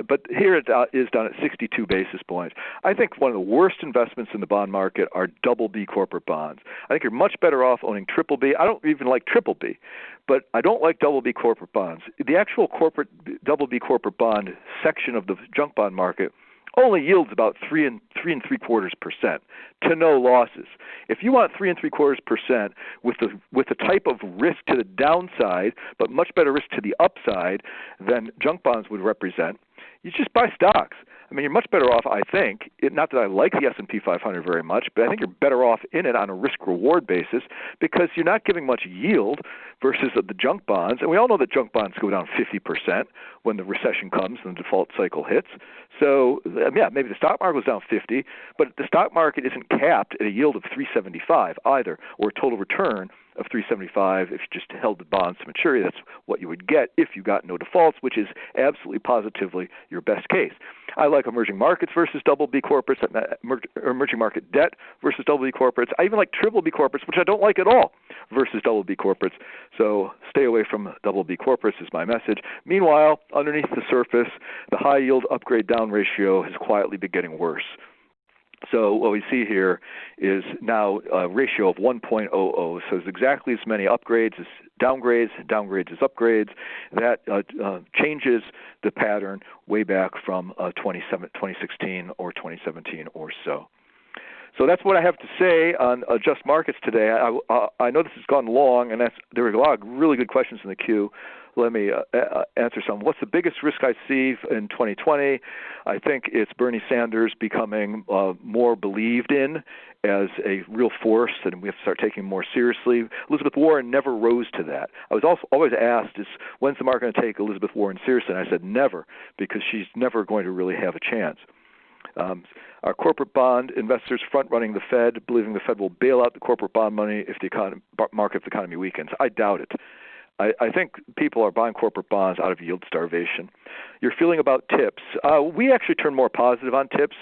But here it is done at 62 basis points. I think one of the worst investments in the bond market are double B corporate bonds. I think you're much better off owning triple B. I don't even like triple B, but I don't like double B corporate bonds. The actual corporate double B corporate bond section of the junk bond market only yields about 3.75% to no losses. If you want 3.75% with the type of risk to the downside, but much better risk to the upside than junk bonds would represent, you just buy stocks. I mean, you're much better off, I think, not that I like the S&P 500 very much, but I think you're better off in it on a risk-reward basis because you're not giving much yield versus the junk bonds. And we all know that junk bonds go down 50% when the recession comes and the default cycle hits. So, yeah, maybe the stock market goes down 50, but the stock market isn't capped at a yield of 375 either, or a total return of 375 if you just held the bonds to maturity. That's what you would get if you got no defaults, which is absolutely positively your best case. I like emerging markets versus double B corporates, emerging market debt versus double B corporates. I even like triple B corporates, which I don't like at all, versus double B corporates. So stay away from double B corporates is my message. Meanwhile, underneath the surface, the high yield upgrade down ratio has quietly been getting worse. So what we see here is now a ratio of 1.00. So it's exactly as many upgrades as downgrades as upgrades. That changes the pattern way back from 2016 or 2017 or so. So that's what I have to say on Just Markets today. I know this has gone long, and there were a lot of really good questions in the queue. Let me answer some. What's the biggest risk I see in 2020? I think it's Bernie Sanders becoming more believed in as a real force, and we have to start taking him more seriously. Elizabeth Warren never rose to that. I was also always asked, when's the market going to take Elizabeth Warren seriously? And I said never, because she's never going to really have a chance. Our corporate bond investors front-running the Fed, believing the Fed will bail out the corporate bond money if the economy weakens. I doubt it. I think people are buying corporate bonds out of yield starvation. Your feeling about tips. We actually turn more positive on tips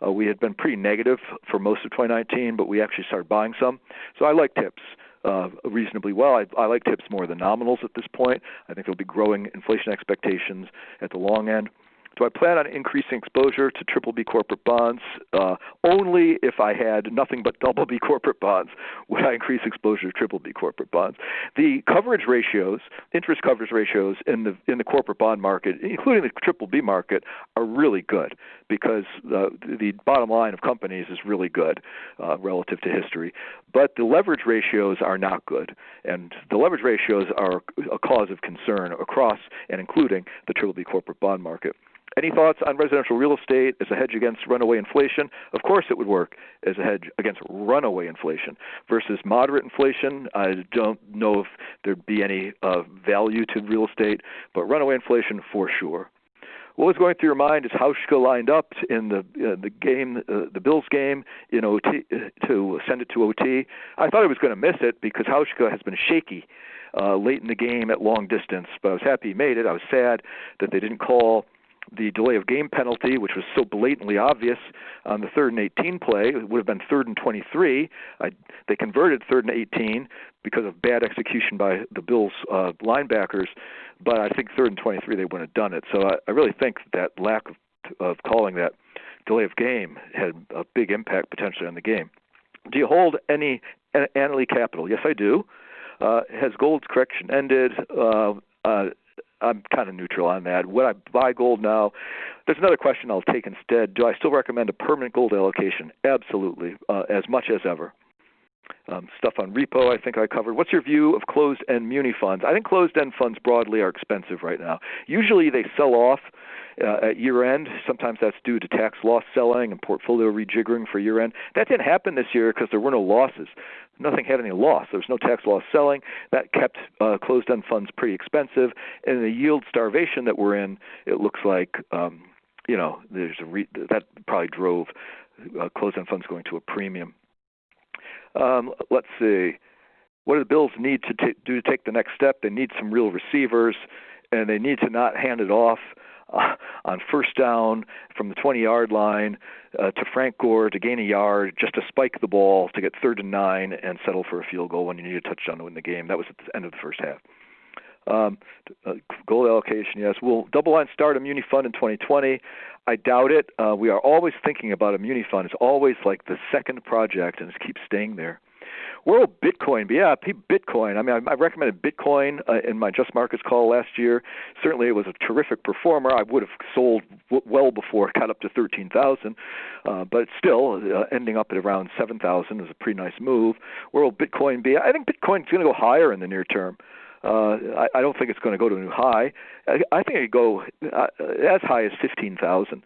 We had been pretty negative for most of 2019, but we actually started buying some. So I like TIPS reasonably well. I like TIPS more than nominals at this point. I think there'll be growing inflation expectations at the long end. Do I plan on increasing exposure to triple B corporate bonds? Only if I had nothing but double B corporate bonds would I increase exposure to triple B corporate bonds. The coverage ratios, interest coverage ratios in the corporate bond market, including the triple B market, are really good because the bottom line of companies is really good relative to history. But the leverage ratios are not good, and the leverage ratios are a cause of concern across and including the triple B corporate bond market. Any thoughts on residential real estate as a hedge against runaway inflation? Of course it would work as a hedge against runaway inflation. Versus moderate inflation, I don't know if there'd be any value to real estate, but runaway inflation for sure. What was going through your mind is Hauschka lined up in the game, the Bills game in OT to send it to OT. I thought he was going to miss it because Hauschka has been shaky late in the game at long distance, but I was happy he made it. I was sad that they didn't call the delay of game penalty, which was so blatantly obvious on the 3rd and 18 play. It would have been 3rd and 23. They converted 3rd and 18 because of bad execution by the Bills linebackers, but I think 3rd and 23 they wouldn't have done it. So I really think that lack of calling that delay of game had a big impact potentially on the game. Do you hold any Annaly capital? Yes, I do. Has gold's correction ended? I'm kind of neutral on that. Would I buy gold now? There's another question I'll take instead. Do I still recommend a permanent gold allocation? Absolutely, as much as ever. Stuff on repo I think I covered. What's your view of closed-end muni funds? I think closed-end funds broadly are expensive right now. Usually they sell off at year-end. Sometimes that's due to tax loss selling and portfolio rejiggering for year-end. That didn't happen this year because there were no losses. Nothing had any loss. There was no tax loss selling. That kept closed-end funds pretty expensive. And the yield starvation that we're in, it looks like, there's that probably drove closed-end funds going to a premium. Let's see. What do the Bills need to do to take the next step? They need some real receivers, and they need to not hand it off on first down from the 20-yard line to Frank Gore to gain a yard, just to spike the ball to get 3rd and 9 and settle for a field goal when you need a touchdown to win the game. That was at the end of the first half. Gold allocation, yes. Will DoubleLine start a muni fund in 2020? I doubt it. We are always thinking about a muni fund. It's always like the second project, and it keeps staying there. Where will Bitcoin be? Yeah, Bitcoin. I mean, I recommended Bitcoin in my Just Markets call last year. Certainly it was a terrific performer. I would have sold well before it got up to 13,000, but it's still ending up at around 7,000 is a pretty nice move. Where will Bitcoin be? I think Bitcoin's going to go higher in the near term. I don't think it's going to go to a new high. I think it go as high as 15,000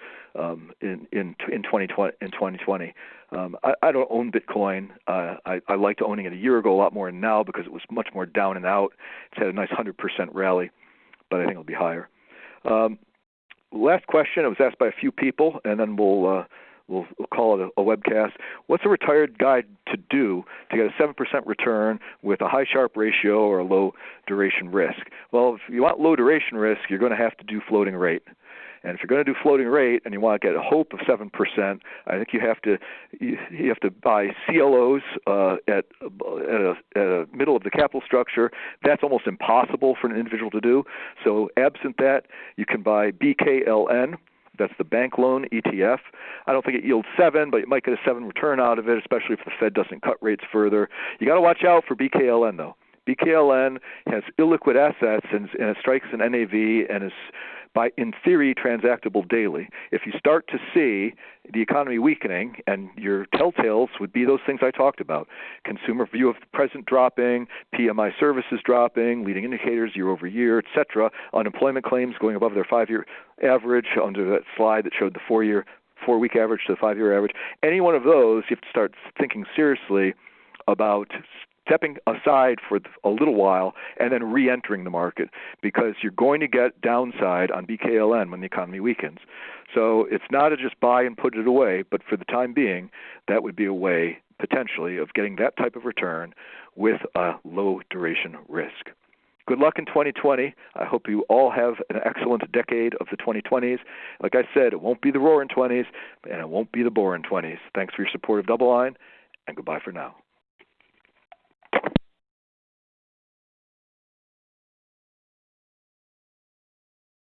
in 2020. I don't own Bitcoin. I liked owning it a year ago a lot more than now because it was much more down and out. It's had a nice 100% rally, but I think it'll be higher. Last question. It was asked by a few people, and then we'll call it a webcast. What's a retired guy to do to get a 7% return with a high Sharpe ratio or a low duration risk? Well, if you want low duration risk, you're going to have to do floating rate. And if you're going to do floating rate and you want to get a hope of 7%, I think you have to buy CLOs at a middle of the capital structure. That's almost impossible for an individual to do. So absent that, you can buy BKLN. That's the bank loan ETF. I don't think it yields 7, but you might get a 7 return out of it, especially if the Fed doesn't cut rates further. You got to watch out for BKLN, though. BKLN has illiquid assets and it strikes an NAV and is, in theory, transactable daily. If you start to see the economy weakening, and your telltales would be those things I talked about: consumer view of the present dropping, PMI services dropping, leading indicators year over year, et cetera, unemployment claims going above their 5-year average under that slide that showed the 4-week average to the 5-year average. Any one of those, you have to start thinking seriously about stepping aside for a little while and then re-entering the market, because you're going to get downside on BKLN when the economy weakens. So it's not a just buy and put it away, but for the time being, that would be a way potentially of getting that type of return with a low duration risk. Good luck in 2020. I hope you all have an excellent decade of the 2020s. Like I said, it won't be the roaring 20s, and it won't be the boring 20s. Thanks for your support of DoubleLine, and goodbye for now.